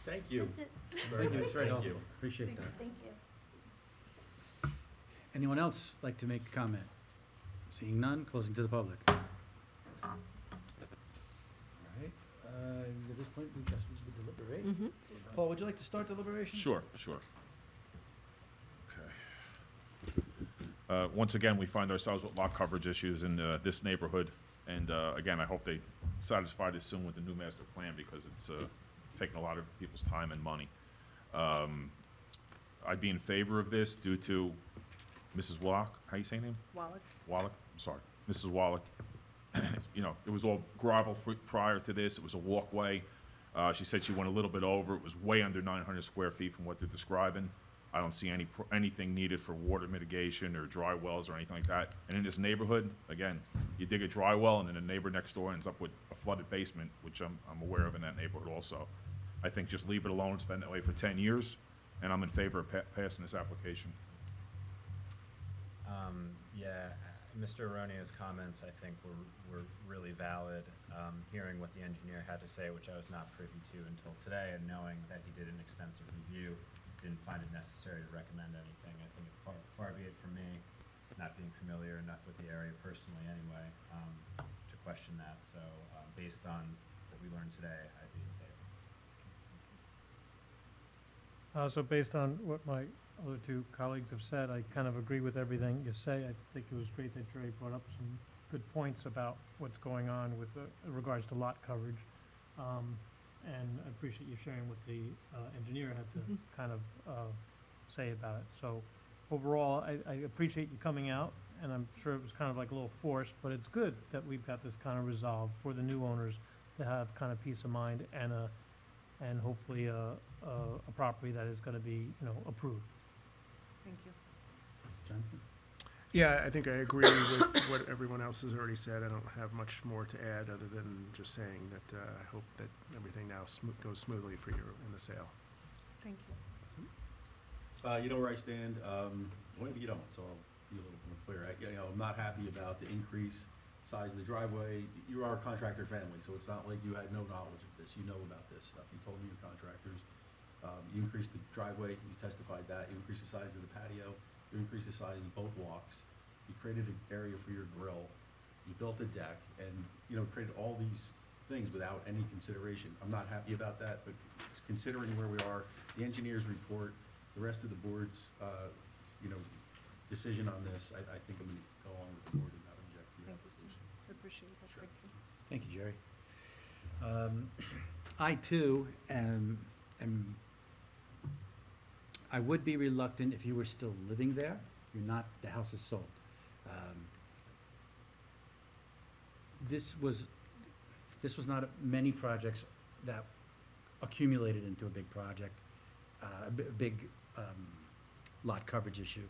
Thank you. That's it. Very Thank you, nice, it's very thank helpful. you. Appreciate that. Thank you. Anyone else like to make a comment? Seeing none, closing to the public. All right, at this point, we guess we should deliberate. Mhm. Paul, would you like to start deliberation? Sure. Okay. Once again, we find ourselves with lot coverage issues in this neighborhood. And again, I hope they satisfy this soon with the new master plan because it's taking a lot of people's time and money. I'd be in favor of this due to Mrs. Wallach, how you say her name? Wallach. Wallach, I'm sorry, Mrs. Wallach. You know, it was all gravel prior to this, it was a walkway. She said she went a little bit over, it was way under 900 square feet from what they're describing. I don't see anything needed for water mitigation or dry wells or anything like that. And in this neighborhood, again, you dig a dry well and then the neighbor next door ends up with a flooded basement, which I'm aware of in that neighborhood also. I think just leave it alone, it's been that way for 10 years, and I'm in favor of passing this application. Yeah, Mr. Aroneo's comments, I think, were really valid. Hearing what the engineer had to say, which I was not privy to until today, and knowing that he did an extensive review, didn't find it necessary to recommend anything. I think far be it from me, not being familiar enough with the area personally anyway, to question that. So, based on what we learned today, I'd be in favor. So based on what my other two colleagues have said, I kind of agree with everything you say. I think it was great that Jerry brought up some good points about what's going on with in regards to lot coverage. And I appreciate you sharing what the engineer had to kind of say about it. So overall, I appreciate you coming out, and I'm sure it was kind of like a little forced, but it's good that we've got this kind of resolved for the new owners to have kind of peace of mind and hopefully a property that is gonna be, approved. Thank you. Jonathan? Yeah, I think I agree with what everyone else has already said. I don't have much more to add other than just saying that I hope that everything now goes smoothly for you in the sale. Thank you. You know where I stand, well, maybe you don't, so I'll be a little more clear. I'm not happy about the increase size of the driveway. You are a contractor family, so it's not like you had no knowledge of this. You know about this stuff. You told me you're contractors. You increased the driveway, you testified that. You increased the size of the patio. You increased the size of both walks. You created an area for your grill. You built a deck and, created all these things without any consideration. I'm not happy about that, but considering where we are, the engineer's report, the rest of the board's, you know, decision on this, I think I'm gonna go along with the board and not object to your Thank you, sir. application. I appreciate that, Sure. thank you. Thank you, Jerry. I too I would be reluctant if you were still living there. You're not, the house is sold. This was not many projects that accumulated into a big project, big lot coverage issue.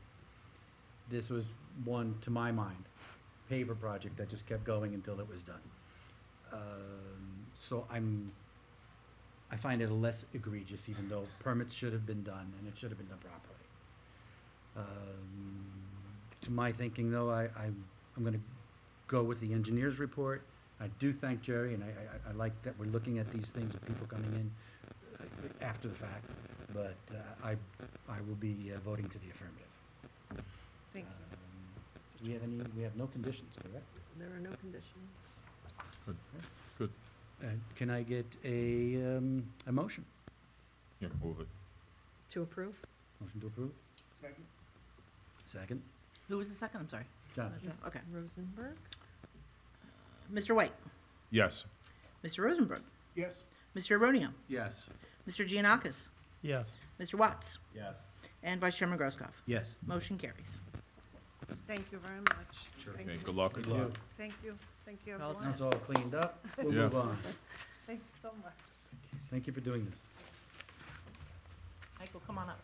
This was one, to my mind, paver project that just kept going until it was done. So I find it less egregious, even though permits should have been done, and it should have been done properly. To my thinking, though, I'm gonna go with the engineer's report. I do thank Jerry, and I like that we're looking at these things with people coming in after the fact, but I will be voting to the affirmative. Thank you. We have no conditions, correct? There are no conditions. Good. Can I get a motion? Yeah, move it. To approve? Motion to approve? Second. Who was the second? I'm sorry. John? Okay. Rosenberg? Mr. White, Yes. Mr. Rosenberg, Yes. Mr. Aronio, Yes. Mr. Giannakis, Yes. Mr. Watts, Yes. and Vice Chairman Grosskopf. Yes. Motion carries. Thank you very much. Sure. Thank Okay, you. good luck. Good luck. Thank you, thank you, Well, everyone. That's all cleaned up. We'll Yeah. move on. Thank you so much. Thank you for doing this. Michael, come on up.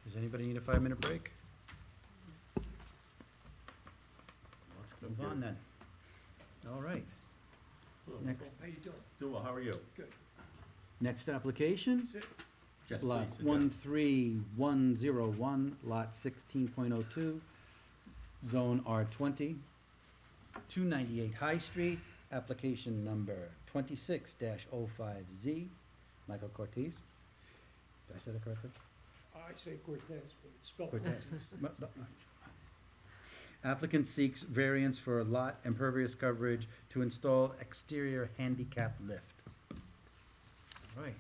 Does anybody need a 5-minute break? Let's move on then. All right. Next, Doing well, how are you? next application, Yes, lot please, sit down. 13101, lot 16.02, zone R20, 298 High Street, application number 26-05Z. Michael Cortez. Did I say that correctly? I say Cortez, but it's spelled Cortez. Cortez. Applicant seeks variance for lot impervious coverage to install exterior handicap lift. All right,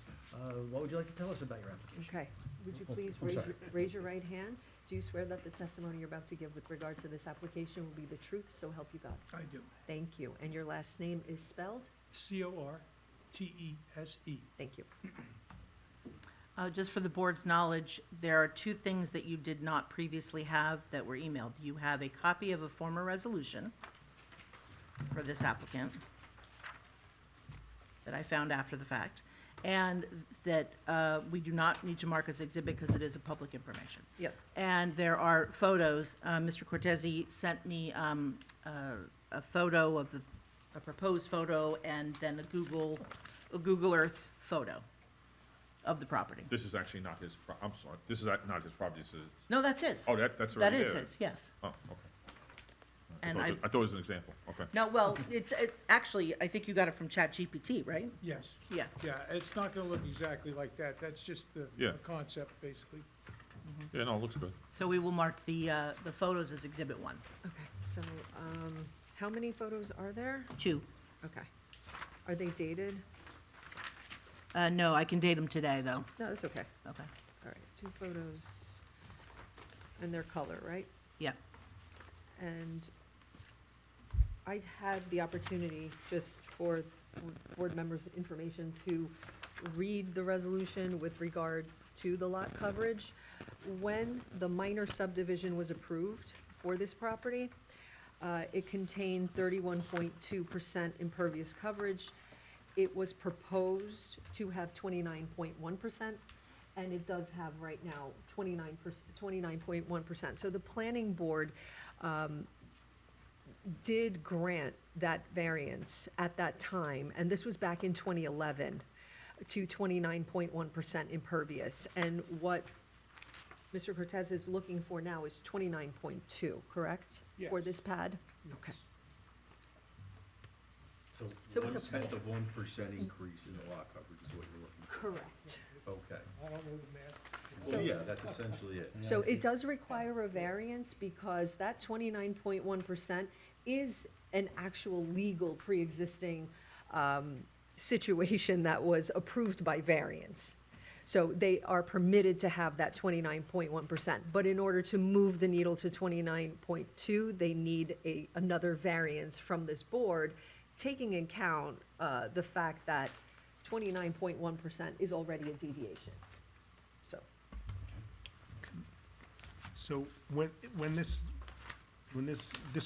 what would you like to tell us about your application? Okay. Would you Oh, please I'm sorry. raise your right hand? Do you swear that the testimony you're about to give with regard to this application will be the truth, so help you God? I do. Thank you. And your last name is spelled? Cortese. Thank you. Just for the board's knowledge, there are two things that you did not previously have that were emailed. You have a copy of a former resolution for this applicant that I found after the fact, and that we do not need to mark as exhibit because it is a public information. Yes. And there are photos. Mr. Cortese sent me a photo of a proposed photo and then a Google Earth photo of the property. This is actually not his, I'm sorry, this is not his property, this is, No, that's his. oh, that's That already is there? his, yes. Oh, okay. And I thought it was an example, okay. No, well, it's actually, I think you got it from ChatGPT, right? Yes, Yeah. yeah, it's not gonna look exactly like that. That's just the Yeah. concept, basically. Yeah, no, it looks good. So we will mark the photos as Exhibit 1. Okay, so, how many photos are there? 2. Okay. Are they dated? No, I can date them today, though. No, that's okay. Okay. All right, 2 photos. And they're color, right? Yeah. And I had the opportunity, just for board members' information, to read the resolution with regard to the lot coverage. When the minor subdivision was approved for this property, it contained 31.2% impervious coverage. It was proposed to have 29.1%, and it does have right now 29.1%. So the planning board did grant that variance at that time, and this was back in 2011, to 29.1% impervious. And what Mr. Cortez is looking for now is 29.2, correct? For Yes. this pad? Yes. Okay. So So it's a 1/10 of 1% increase in the lot coverage is what you're looking for? Correct. Okay. I don't know the math. Well, yeah, that's essentially it. So it does require a variance because that 29.1% is an actual legal pre-existing situation that was approved by variance. So they are permitted to have that 29.1%. But in order to move the needle to 29.2, they need another variance from this board, taking into account the fact that 29.1% is already a deviation. So. So when this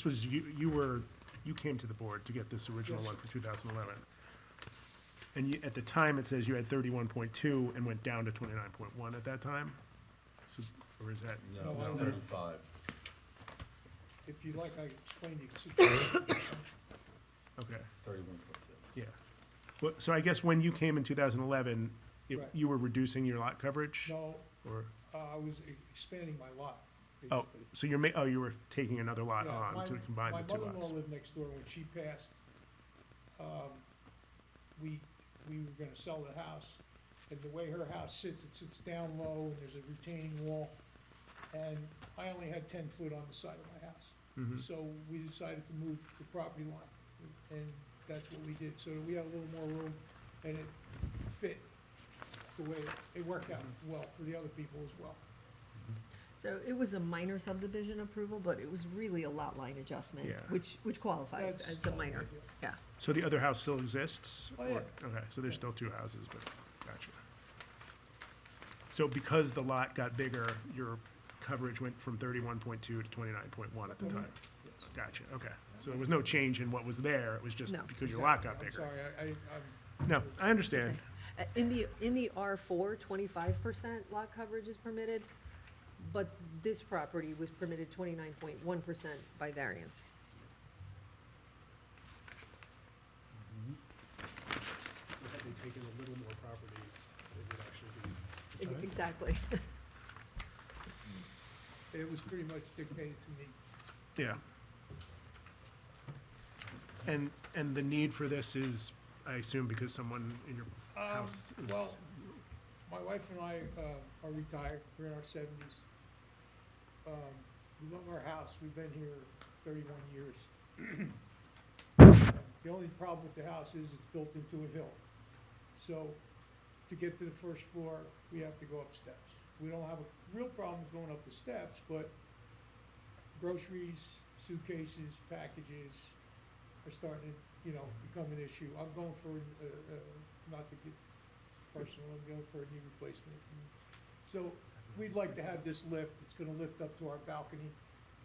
was, you came to the board to get this original Yes. one for 2011. And at the time, it says you had 31.2 and went down to 29.1 at that time? So, or is that? No, it was No. 35. If you like, I can explain the situation. Okay, 31.2. yeah. Well, so I guess when you came in 2011, Right. you were reducing your lot coverage? No, Or, I was expanding my lot, oh, basically. so you were taking another lot Yeah, on to combine the two My mother-in-law lots? lived next door. When she passed, we were gonna sell the house. And the way her house sits, it sits down low, and there's a retaining wall. And I only had 10 foot on the side of my house. Mhm. So we decided to move the property line, and that's what we did. So we had a little more room, and it fit the way, it worked out well for the other people as well. So it was a minor subdivision approval, but it was really a lot line adjustment, Yeah. which qualifies That's as a all I minor, did. yeah. So the other house still exists? Oh, yeah. Or- Okay, so there's still two houses, but, gotcha. So because the lot got bigger, your coverage went from 31.2 to 29.1 at the time? Yes. Gotcha, okay. So there was no change in what was there, it was just No. because your lot got I'm bigger? sorry, I'm No, I understand. In the R4, 25% lot coverage is permitted, but this property was permitted 29.1% by variance. Had they taken a little more property, it would actually be. Exactly. It was pretty much dictated to me. Yeah. And the need for this is, I assume, because someone in your house is. Well, my wife and I are retired, we're in our 70s. We love our house, we've been here 31 years. The only problem with the house is it's built into a hill. So to get to the first floor, we have to go up steps. We don't have a real problem going up the steps, but groceries, suitcases, packages are starting to, become an issue. I'm going for, not to get personal, I'm going for a knee replacement. So we'd like to have this lift. It's gonna lift up to our balcony,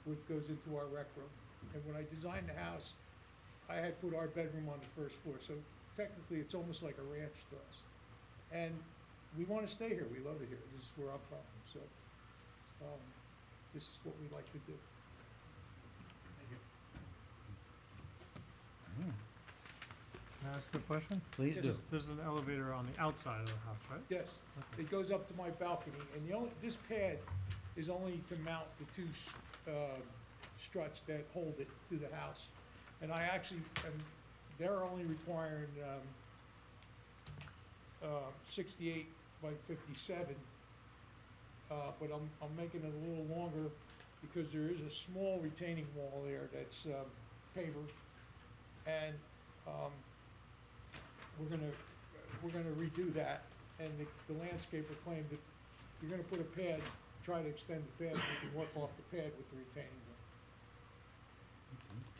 which goes into our rec room. And when I designed the house, I had put our bedroom on the first floor, so technically it's almost like a ranch to us. And we wanna stay here, we love it here, this is where I'm from, so, this is what we like to do. Can I ask a question? Please Yes. do. There's an elevator on the outside of the house, right? Yes, Okay. it goes up to my balcony, and this pad is only to mount the two, struts that hold it to the house. And I actually, they're only requiring, 68 by 57. But I'm making it a little longer because there is a small retaining wall there that's, paver. And, we're gonna redo that, and the landscaper claimed that if you're gonna put a pad, try to extend the pad, so you can work off the pad with the retaining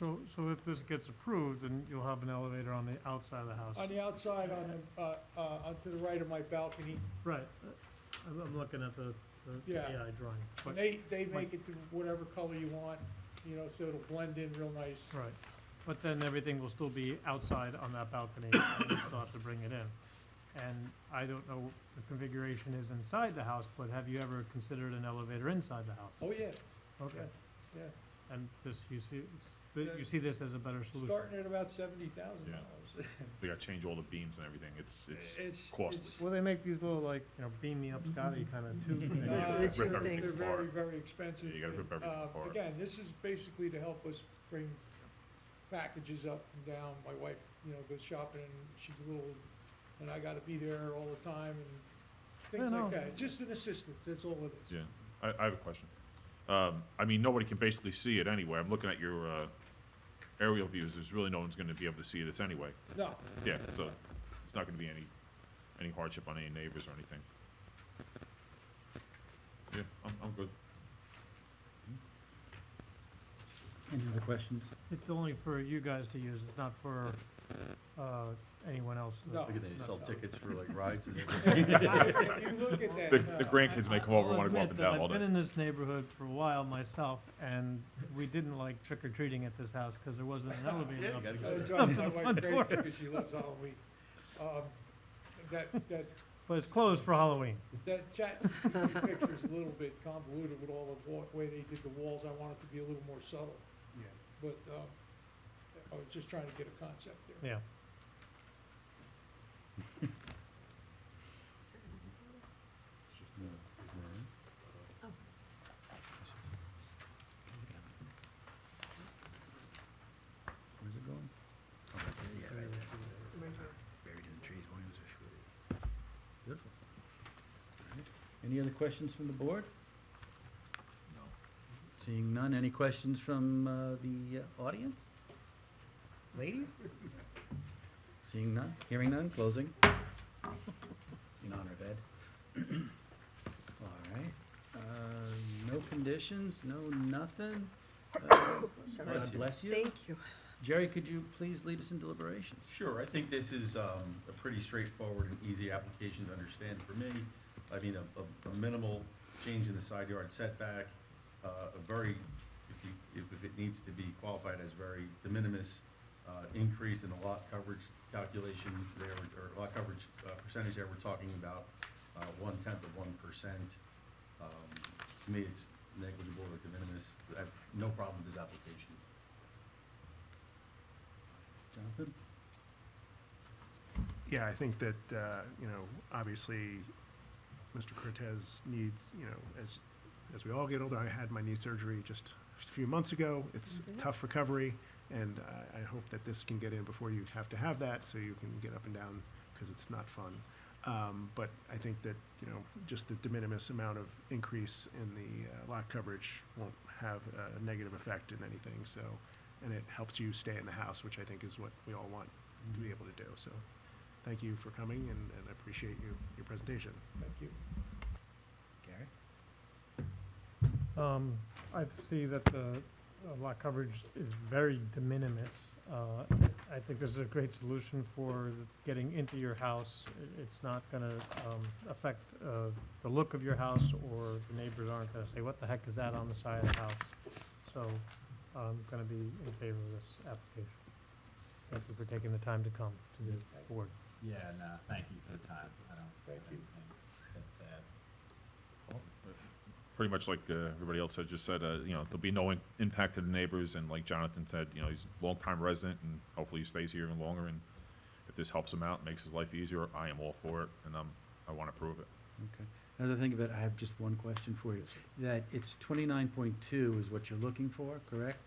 wall. So if this gets approved, then you'll have an elevator on the outside of the house? On the outside, to the right of my balcony, Right. I'm looking at the Yeah. AI drawing. and But- they make it to whatever color you want, so it'll blend in real nice. Right. But then everything will still be outside on that balcony, and you still have to bring it in. And I don't know what the configuration is inside the house, but have you ever considered an elevator inside the house? Oh, yeah, Okay. yeah. And this, you Yeah. see this as a better solution? Starting at about $70,000. They gotta change all the beams and everything, it's It's costly. Well, they make these little, like, beam me up Scotty kind of tube things. The It's tube rip thing. They're very, apart. very expensive. Yeah, you gotta rip everything apart. Again, this is basically to help us bring packages up and down. My wife, goes shopping and she's a little, and I gotta be there all the time, and things no. like that. Just an assistance, that's all it is. Yeah, I have a question. I mean, nobody can basically see it anyway. I'm looking at your aerial views. There's really no one's gonna be able to see this anyway. No, Yeah, so it's not gonna be any hardship on any neighbors or anything. Yeah, I'm good. Any other questions? It's only for you guys to use, it's not for, anyone else. No. Look at that, you sell tickets for like rides and if you look at that, The grandkids may come over and I'll wanna go up admit and that down all I've been day. in this neighborhood for a while myself, and we didn't like trick or treating at this house, because there wasn't an Yeah, elevator you up. gotta it go there. drives my the wife front crazy door. because she loves Halloween. That But it's closed for Halloween. That chat picture is a little bit convoluted with all the way they did the walls. I want it to be a little more subtle. Yeah. But, I was just trying to get a concept there. Yeah. Where's it going? Oh, right there, yeah, right there. Buried in the trees, Williams are sure. Beautiful. All right. Any other questions from the board? No. Seeing none, any questions from the audience? Ladies? Seeing none, hearing none, closing. In honor of Ed. All right, no conditions, no nothing. God bless you. Thank you. Jerry, could you please lead us in deliberations? Sure, I think this is a pretty straightforward and easy application to understand for me. I mean, a minimal change in the side yard setback, a very, if it needs to be qualified as very de minimis increase in the lot coverage calculation there, or lot coverage percentage there, we're talking about 1/10 of 1%. To me, it's negligible or de minimis. I have no problem with this application. Jonathan? Yeah, I think that, obviously, Mr. Cortez needs, as we all get older, I had my knee surgery just a few months ago. It's tough recovery, and I hope that this can get in before you have to have that, so you can get up and down, because it's not fun. But I think that, just the de minimis amount of increase in the lot coverage won't have a negative effect in anything, so, and it helps you stay in the house, which I think is what we all want to be able to do, so. Thank you for coming, and I appreciate your presentation. Thank you. Gary? I see that the lot coverage is very de minimis. I think this is a great solution for getting into your house. It's not gonna, affect, the look of your house, or the neighbors aren't gonna say, what the heck is that on the side of the house? So, I'm gonna be in favor of this application. Thank you for taking the time to come to the board. Yeah, no, thank you for the time. I don't Thank have you. anything to add. Pretty much like everybody else had just said, there'll be no impact to the neighbors, and like Jonathan said, he's a longtime resident, and hopefully he stays here even longer, and if this helps him out, makes his life easier, I am all for it, and I want to approve it. Okay. As I think of it, I have just one question for you. That it's 29.2 is what you're looking for, correct?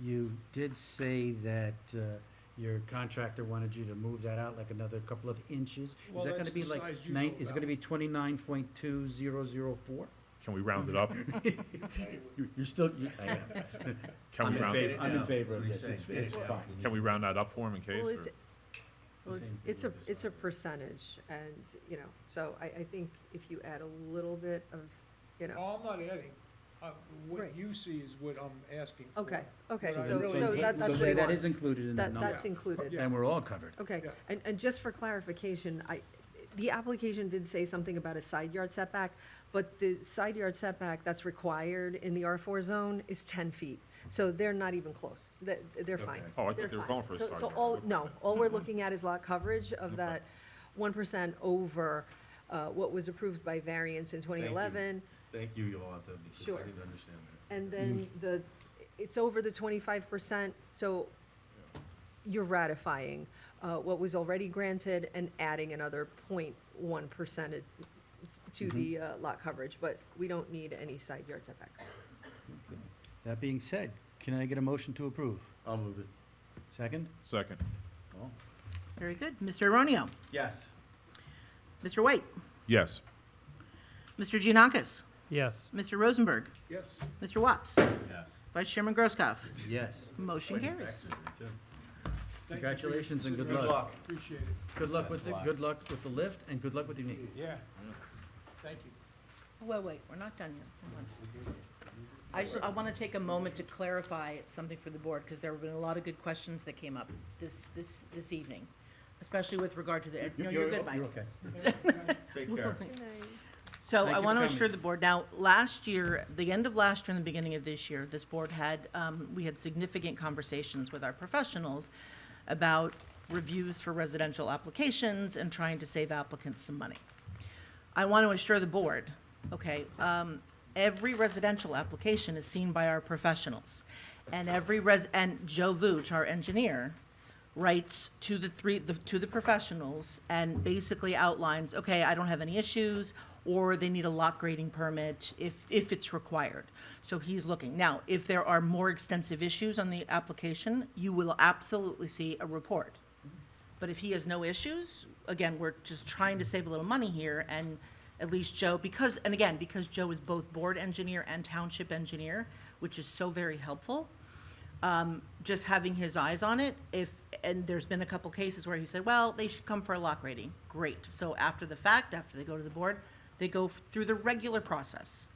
You did say that your contractor wanted you to move that out like another couple of inches. Well, Is that gonna that's be the like, size you know is it gonna about. be 29.2004? Can we round it up? You're still, I am. Can I'm we in round, favor, I'm in favor of That's this, what he's it's saying. fine. can we round that up for him in case? Well, or- it's a percentage, and, so I think if you add a little bit of, Oh, I'm not adding. What Right. you see is what I'm asking for. okay, okay, What I so, really so think that's is- what So he that is wants. included in that number, That's included. Yeah. and we're all covered. Okay, Yeah. and just for clarification, the application did say something about a side yard setback, but the side yard setback that's required in the R4 zone is 10 feet. So they're not even close. They're fine. Oh, I thought They're they were fine. going for a So- side So yard. all, no, all we're looking at is lot coverage of Okay. that 1% over what was approved by variance in 2011. Thank you, Yolanta, because Sure. I didn't understand that. And then it's over the 25%, so you're ratifying what was already granted and adding another 0.1% to the lot coverage, but we don't need any side yard setback. Okay. That being said, can I get a motion to approve? I'll move it. Second? Second, Very good. Mr. Aronio? Yes. Mr. White? yes. Mr. Giannakis? Yes. Mr. Rosenberg? Yes. Mr. Watts? Yes. Vice Chairman Grosskopf? Yes. Motion carries. Thank you for your Congratulations and good consideration. luck. Appreciate it. Good luck with Best of luck. good luck with the lift and good luck with your knee. Yeah. Thank you. Wait, we're not done yet. Hold on. I want to take a moment to clarify something for the board, because there have been a lot of good questions that came up this evening, especially with regard to the, no, you're good, Mike. You're okay. Take care. So Thank I you want to for assure coming. the board, now, last year, the end of last year and the beginning of this year, this board had, we had significant conversations with our professionals about reviews for residential applications and trying to save applicants some money. I want to assure the board, okay, every residential application is seen by our professionals. And and Joe Vooch, our engineer, writes to the professionals and basically outlines, okay, I don't have any issues, or they need a lot grading permit if it's required. So he's looking. Now, if there are more extensive issues on the application, you will absolutely see a report. But if he has no issues, again, we're just trying to save a little money here, and at least Joe, because Joe is both board engineer and township engineer, which is so very helpful, just having his eyes on it, and there's been a couple cases where he said, well, they should come for a lot grading. Great. So after the fact, after they go to the board, they go through the regular process.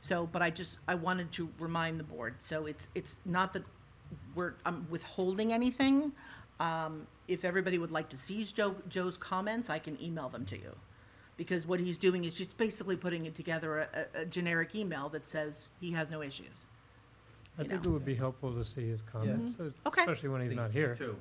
So, but I wanted to remind the board, so it's not that I'm withholding anything. If everybody would like to see Joe's comments, I can email them to you. Because what he's doing is just basically putting it together a generic email that says he has no issues. I You think know. it would be helpful to see his comments, Okay. especially when he's not here. Too.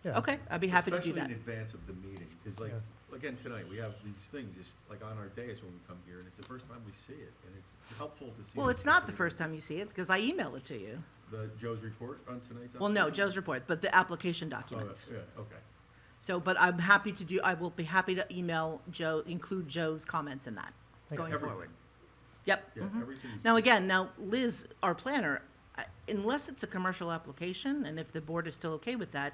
Yeah. Okay, I'd be happy to do Especially that. in advance of the meeting, because like, again, tonight, we have these things just like on our days when we come here, and it's the first time we see it, and it's helpful to see. Well, this it's not stuff the in first time you see it, because I email it to you. The Joe's report on tonight's. Well, no, application? Joe's report, but the application Oh, documents. yeah, okay. So, but I will be happy to email Joe, include Joe's comments in that, Thank going you. Everything. forward. Yep. Yeah, mhm. everything's. Now, Liz, our planner, unless it's a commercial application, and if the board is still okay with that,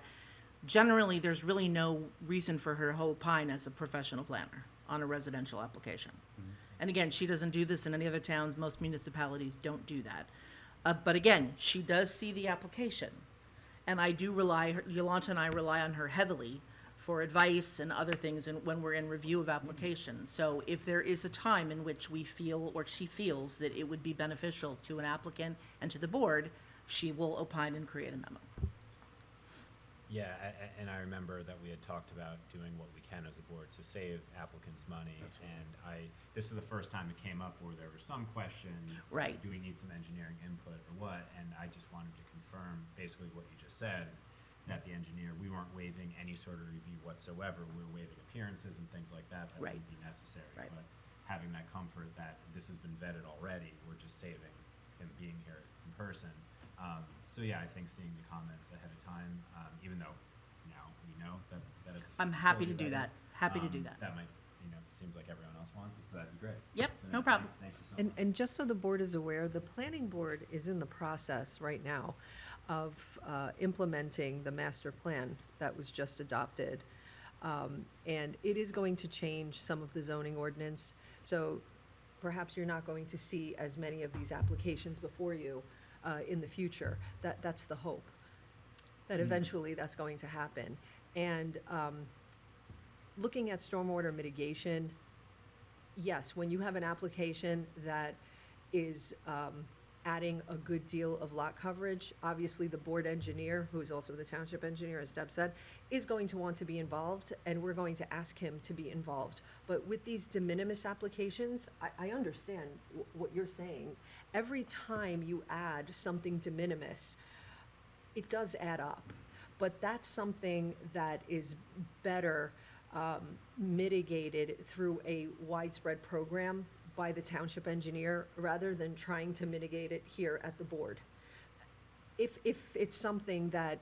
generally, there's really no reason for her to opine as a professional planner on a residential application. And again, she doesn't do this in any other towns, most municipalities don't do that. But again, she does see the application. And I do Yolanta and I rely on her heavily for advice and other things when we're in review of applications. So if there is a time in which we feel, or she feels, that it would be beneficial to an applicant and to the board, she will opine and create a memo. Yeah, and I remember that we had talked about doing what we can as a board to save applicants money. And this was the first time it came up where there was some question. Right. Do we need some engineering input or what? And I just wanted to confirm basically what you just said, that the engineer, we weren't waiving any sort of review whatsoever. We were waiving appearances and things like that Right. would be necessary. Right. But having that comfort that this has been vetted already, we're just saving him being here in person. So yeah, I think seeing the comments ahead of time, even though now we know that it's. I'm happy to totally do vetted, that, happy to do that. That might, seems like everyone else wants it, so that'd be great. Yep, So, no problem. Thank you so much. And just so the board is aware, the planning board is in the process right now of implementing the master plan that was just adopted. And it is going to change some of the zoning ordinance. So perhaps you're not going to see as many of these applications before you in the future. That's the hope, that eventually that's going to happen. And looking at stormwater mitigation, yes, when you have an application that is adding a good deal of lot coverage, obviously the board engineer, who is also the township engineer, as Deb said, is going to want to be involved, and we're going to ask him to be involved. But with these de minimis applications, I understand what you're saying. Every time you add something de minimis, it does add up. But that's something that is better mitigated through a widespread program by the township engineer, rather than trying to mitigate it here at the board. If it's something that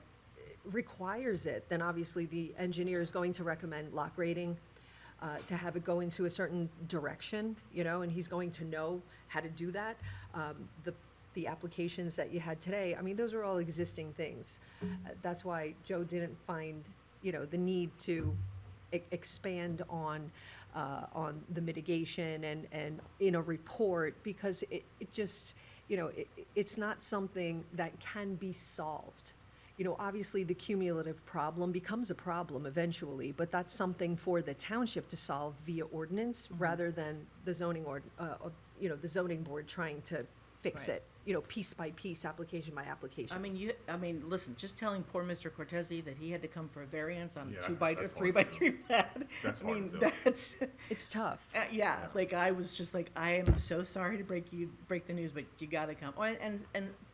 requires it, then obviously the engineer is going to recommend lot grading, to have it go into a certain direction, and he's going to know how to do that. The applications that you had today, I mean, those are all existing things. That's why Joe didn't find, the need to expand on the mitigation and in a report, because it just, it's not something that can be solved. Obviously, the cumulative problem becomes a problem eventually, but that's something for the township to solve via ordinance rather than the zoning the zoning board trying to fix Right. it, piece by piece, application by application. I mean, listen, just telling poor Mr. Cortese that he had to come for a variance on Yeah, a 2x or that's hard 3x3 pad. That's I hard mean, to do. that's, It's tough. yeah, Yeah. like I was just like, I am so sorry to break the news, but you gotta come. Oh, and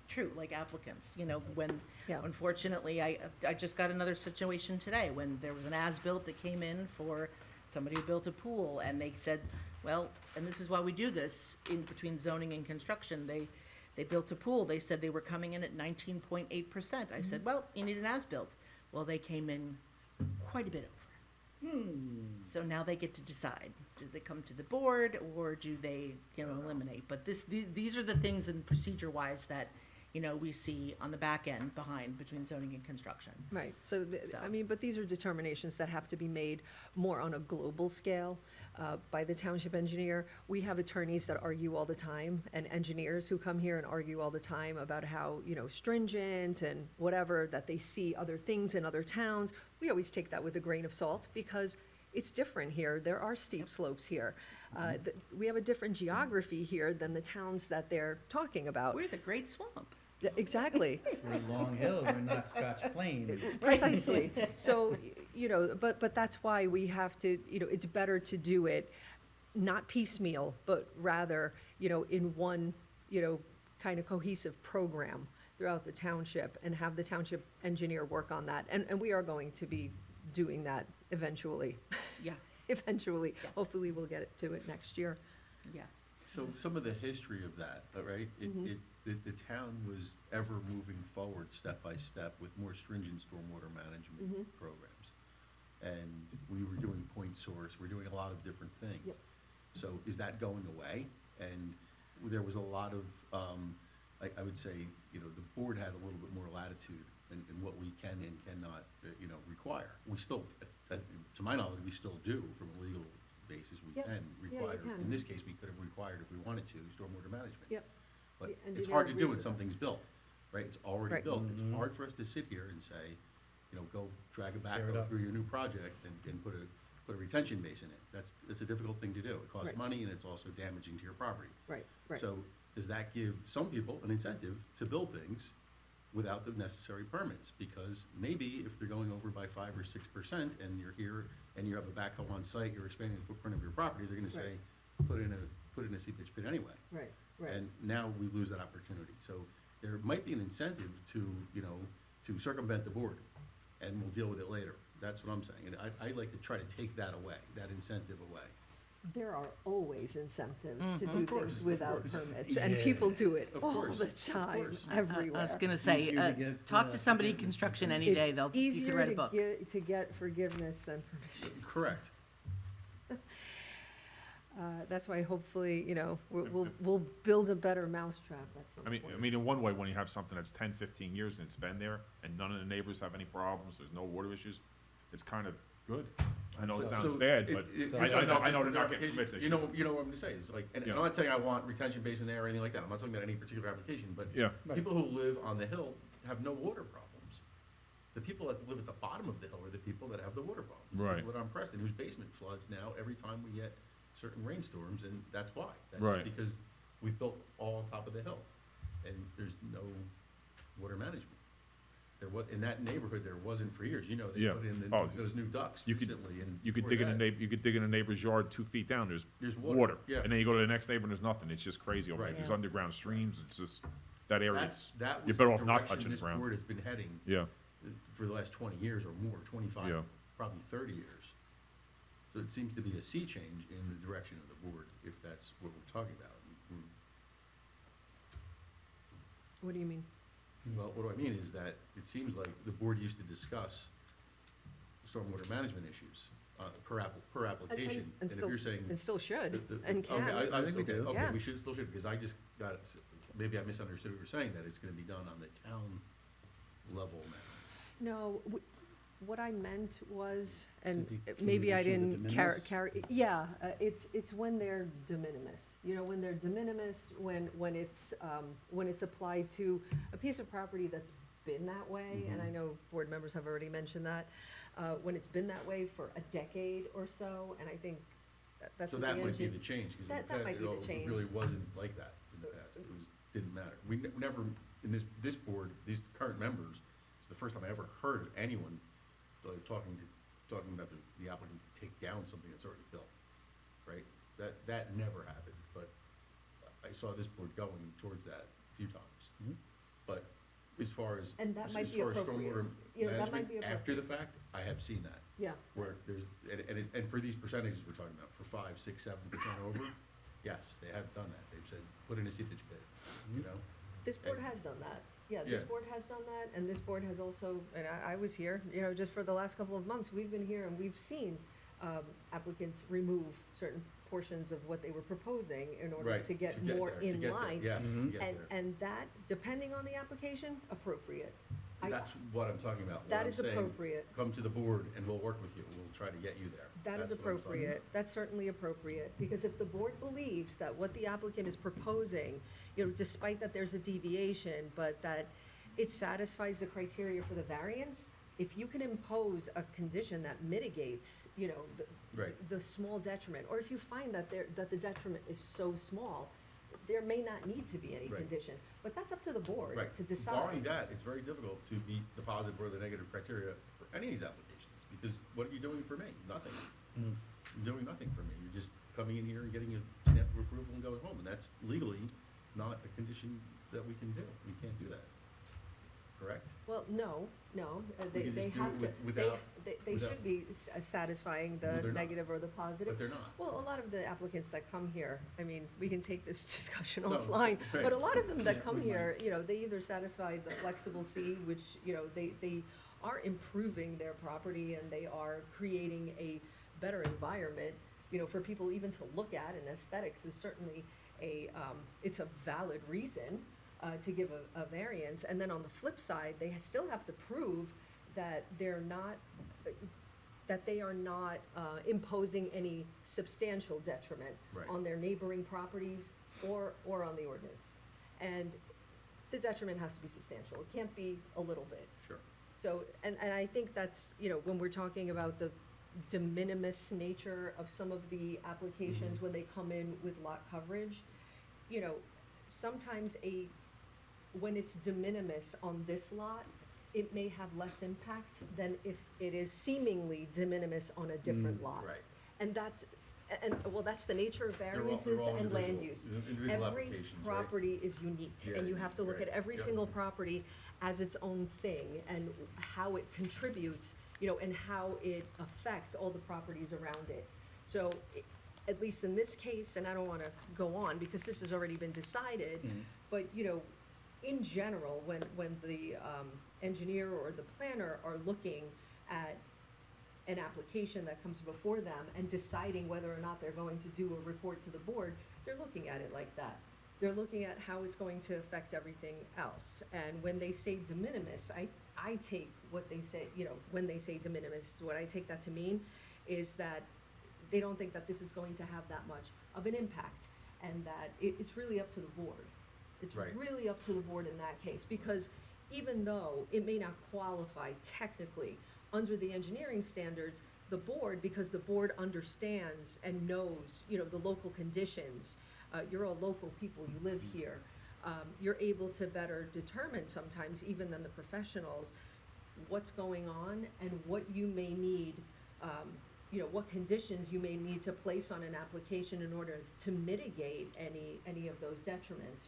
true, like applicants, when, Yeah. unfortunately, I just got another situation today when there was an as-built that came in for somebody who built a pool, and they said, well, and this is why we do this in between zoning and construction, they built a pool, they said they were coming in at 19.8%. I said, well, you need an as-built. Well, they came in quite a bit over. So now they get to decide, do they come to the board, or do they, eliminate? But these are the things and procedure-wise that, we see on the back end behind between zoning and construction. Right, so, So- but these are determinations that have to be made more on a global scale by the township engineer. We have attorneys that argue all the time, and engineers who come here and argue all the time about how, stringent and whatever, that they see other things in other towns. We always take that with a grain of salt, because it's different here. There are steep slopes here. We have a different geography here than the towns that they're talking about. We're the Great Swamp. Yeah, exactly. We're Long Hill, we're not Scotch Plains. Precisely. So, but that's why we have to, it's better to do it not piecemeal, but rather, in one, kind of cohesive program throughout the township, and have the township engineer work on that. And we are going to be doing that eventually. Yeah, Eventually. Yeah. Hopefully we'll get to it next year. yeah. So some of the history of that, right? The town was ever moving forward step by step with more stringent stormwater management programs. And we were doing point source, we're doing a lot of different things. Yep. So is that going away? And there was a lot of, I would say, the board had a little bit more latitude in what we can and cannot, require. We still, to my knowledge, we still do from a legal basis, we Yep. can Yeah, you require. can. In this case, we could have required, if we wanted to, stormwater management. Yep. But The it's engineer's hard to do when reasonable. something's built, right? It's already Right. built. It's hard for us to sit here and say, go drag a Tear it backhoe up. through your new project and put a retention basin in. That's a difficult thing to do. It costs Right. money and it's also damaging to your property. Right, right. So does that give some people an incentive to build things without the necessary permits? Because maybe if they're going over by 5 or 6% and you're here and you have a backhoe on site, you're expanding the footprint of your property, they're gonna say, put in a seep pitch pit anyway. Right, right. And now we lose that opportunity. So there might be an incentive to, to circumvent the board, and we'll deal with it later. That's what I'm saying. And I'd like to try to take that away, that incentive away. There are always incentives to Mhm. do Of course, things of without course. permits, and Yeah. people do it Of all course, the of time, course. everywhere. I was gonna say, Easier to get, talk to somebody in construction any day, you could write a book. It's easier to get forgiveness than permission. Correct. That's why hopefully, we'll build a better mousetrap at some I mean, point. in one way, when you have something that's 10, 15 years and it's been there, and none of the neighbors have any problems, there's no water issues, it's kind of good. I know it So sounds bad, if- but if you're I talking know about they're this not getting application, permits. You know what I'm gonna say, is like, and Yeah. I'm not saying I want retention basin there or anything like that, I'm not talking about any particular application, but Yeah, people who live on the hill have no water problems. The people that live at the bottom of the hill are the people that have the water problem. Right. People that are on Preston, whose basement floods now every time we get certain rainstorms, and that's why. Right. That's because we've built all on top of the hill, and there's no water management. There was, in that neighborhood, there wasn't for years, they Yeah. put in Oh, those new ducts you could- recently, and you could before dig in that, you could dig in a neighbor's yard 2 feet down, there's There's water. yeah. And then you go to the next neighbor and there's nothing, it's just crazy over there. Right. There's Yeah. underground streams, it's just, that area, That you're was better the off not direction touching the this ground. board has been heading yeah, for the last 20 years or more, 25, Yeah. probably 30 years. So it seems to be a sea change in the direction of the board, if that's what we're talking about. What do you mean? Well, what do I mean is that it seems like the board used to discuss stormwater management issues per application. and if still- you're saying. And still should, the- and can. Okay, I think we Okay, do. Yeah. Okay, we still should, because I just got, maybe I misunderstood what you were saying, that it's gonna be done on the town level now. No, what I meant was, and The maybe I determination of the didn't de minimis? carry, it's when they're de minimis. You know, when they're de minimis, when it's applied to a piece of property that's been that way, and I know board members have already mentioned that, when it's been that way for a decade or so, and I think that's So what that the might be engine. the change, because in the That might past, be the change. it really wasn't like that in the past. It was, didn't matter. We never, in this board, these current members, it's the first time I ever heard of anyone talking about the applicant to take down something that's already built, right? That never happened, but I saw this board going towards that a few times. Mhm. But as far as, And that might as be far as appropriate. stormwater You know, that might be management, after the fact, I have seen that. Yeah. Where there's, and for these percentages we're talking about, for 5, 6, 7% over, yes, they have done that. They've said, put in a seepage pit, you know? This board And- has done that. Yeah, this Yeah. board has done that, and this board has also, and I was here, you know, just for the last couple of months, we've been here and we've seen applicants remove certain portions of what they were proposing in order Right, to get there, more to in get there, line. yes, to Mhm. get And, there. and that, depending on the application, appropriate. I- That's what I'm talking about. What That I'm is saying, appropriate. come to the board and we'll work with you. We'll try to get you there. That is That's what I'm talking appropriate. That's certainly appropriate, because if the board believes that what the applicant is proposing, you know, despite that there's a deviation, but that it satisfies the criteria for the variance, if you can impose a condition that mitigates, you know, Right. the small detriment, or if you find that that the detriment is so small, there may not need to be any Right. condition, but that's up to the board Right. to decide. Barring that, it's very difficult to meet the positive or the negative criteria for any of these applications, because what are you doing for me? Nothing. Mm. You're doing nothing for me. You're just coming in here and getting a stamp of approval and going home, and that's legally not a condition that we can do. We can't do that. Correct? Well, no, We they can just do have it to, without- they without- should be satisfying Well, the they're not. negative or the positive. But they're not. Well, a lot of the applicants that come here, I mean, we can take this discussion No, offline, right. but a lot of them that Yeah, come wouldn't here, you know, they either satisfy the flexible C, which, you know, they are improving their property and they are creating a better environment, you know, for people even to look at, and aesthetics is certainly it's a valid reason to give a variance. And then on the flip side, they still have to prove that they are not imposing any substantial detriment Right. on their neighboring properties or on the ordinance. And the detriment has to be substantial. It can't be a little bit. Sure. So, and I think that's, you know, when we're talking about the de minimis nature of some of the applications, when they come in with lot coverage, you know, sometimes when it's de minimis on this lot, it may have less impact than if it is seemingly de minimis on a different lot. Right. And that's, well, that's the nature of They're all- variances they're all and land individual- use. individual Every applications, right? property is unique, Yeah, and you have to look at right, every yeah. single property as its own thing, and how it contributes, you know, and how it affects all the properties around it. So, at least in this case, and I don't wanna go on, because this has already been decided, but, you know, in general, when the engineer or the planner are looking at an application that comes before them and deciding whether or not they're going to do a report to the board, they're looking at it like that. They're looking at how it's going to affect everything else. And when they say de minimis, I take what they say, you know, when they say de minimis, what I take that to mean is that they don't think that this is going to have that much of an impact, and that it's really up to the board. It's Right. really up to the board in that case, because even though it may not qualify technically under the engineering standards, the board, because the board understands and knows, you know, the local conditions, you're all local people, you live here, you're able to better determine sometimes, even than the professionals, what's going on and what you may need, you know, what conditions you may need to place on an application in order to mitigate any of those detriments,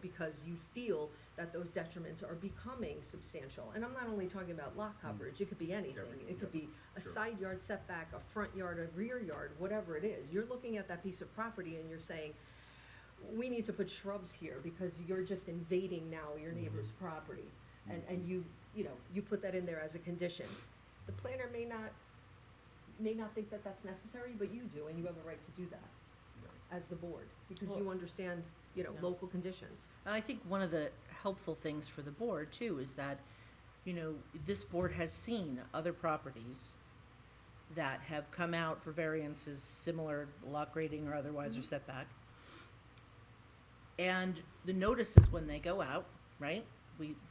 because you feel that those detriments are becoming substantial. And I'm not only talking about lot coverage, it could be anything. Everything, It could yeah, be a sure. side yard setback, a front yard, a rear yard, whatever it is. You're looking at that piece of property and you're saying, we need to put shrubs here because you're just invading now your neighbor's property. And you put that in there as a condition. The planner may not think that that's necessary, but you do, and you have a right to do that as the board, because you Well, understand, you know, yeah. local conditions. And I think one of the helpful things for the board too is that you know, this board has seen other properties that have come out for variances similar, lot grading or otherwise, or setback. And the notices when they go out, right?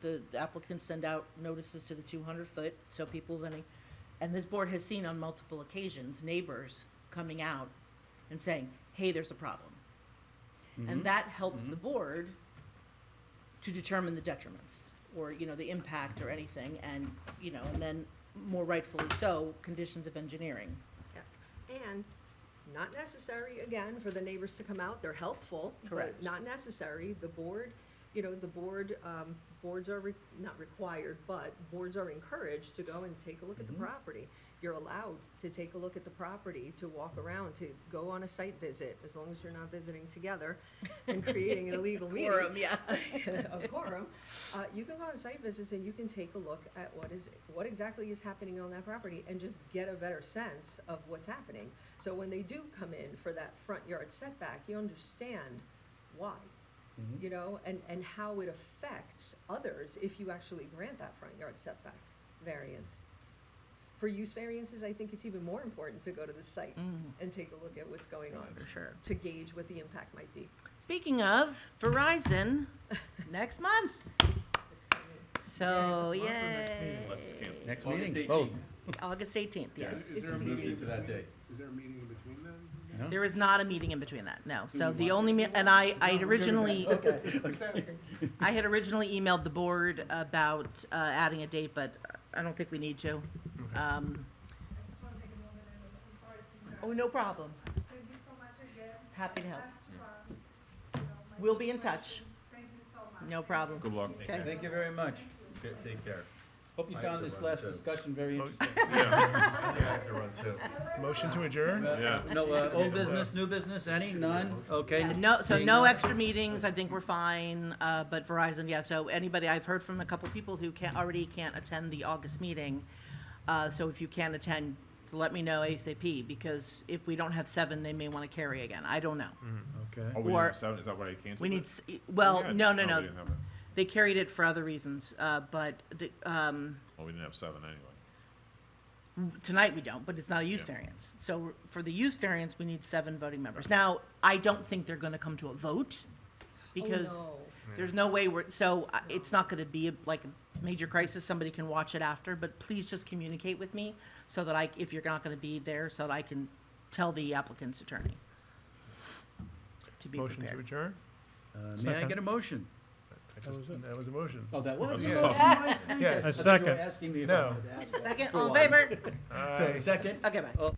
The applicants send out notices to the 200-foot, so people then, and this board has seen on multiple occasions, neighbors coming out and saying, hey, there's a problem. And that helps the board to determine the detriments, or, you know, the impact or anything, and, you know, and then, more rightfully so, conditions of engineering. And not necessary, again, for the neighbors to come out, they're helpful, but Correct. not necessary. The board, you know, boards are not required, but boards are encouraged to go and take a look at the property. You're allowed to take a look at the property, to walk around, to go on a site visit, as long as you're not visiting together and creating an illegal meeting. Quorum, yeah. A quorum. You can go on site visits and you can take a look at what exactly is happening on that property and just get a better sense of what's happening. So when they do come in for that front yard setback, you understand why, you know, and how it affects others if you actually grant that front yard setback variance. For use variances, I think it's even more important to go to the site and take a look at what's going on For sure. to gauge what the impact might be. Speaking of, Verizon, next month. So, Yeah, yay. Unless it's canceled. Next August meeting, 18th. both. August 18th, yes. Is there a Moved meeting, into that date. is there a meeting in between then? No? There is not a meeting in between that, no. So the only, and I had originally, I had originally emailed the board about adding a date, but I don't think we need to. Oh, no problem. Thank you so much again. Happy to help. My We'll be in touch. Thank you so much. No problem. Good luck. Okay. Thank you very much. Okay, take care. Hope you I found have to this run, last too. discussion very interesting. Yeah. I have to run too. Motion to adjourn? Yeah. No, old business, new business, any, none? Okay. No, so Seeing no none. extra meetings, I think we're fine, but Verizon, yeah, so anybody, I've heard from a couple people who already can't attend the August meeting. So if you can attend, let me know ASAP, because if we don't have 7, they may want to carry again, I don't know. Okay. Oh, we didn't Or- have 7, is that why they canceled We it? need, well, Yeah, no, we didn't have it. they carried it for other reasons, but Well, we didn't have 7 anyway. tonight we don't, but it's not a use Yeah. variance. So for the use variance, we need 7 voting members. Now, I don't think they're gonna come to a vote, because Oh, there's no way it's not gonna be like a major crisis, somebody can watch it after, but please just communicate with me so that if you're not gonna be there, so that I can tell the applicant's attorney to be Motion to prepared. adjourn? May I Second. get a motion? That was a motion. Oh, that was? Yeah. Oh, my goodness. Yes. I thought you were Second. asking me if No. I wanted to ask. Second, Go all in on. favor? Second? Okay, bye.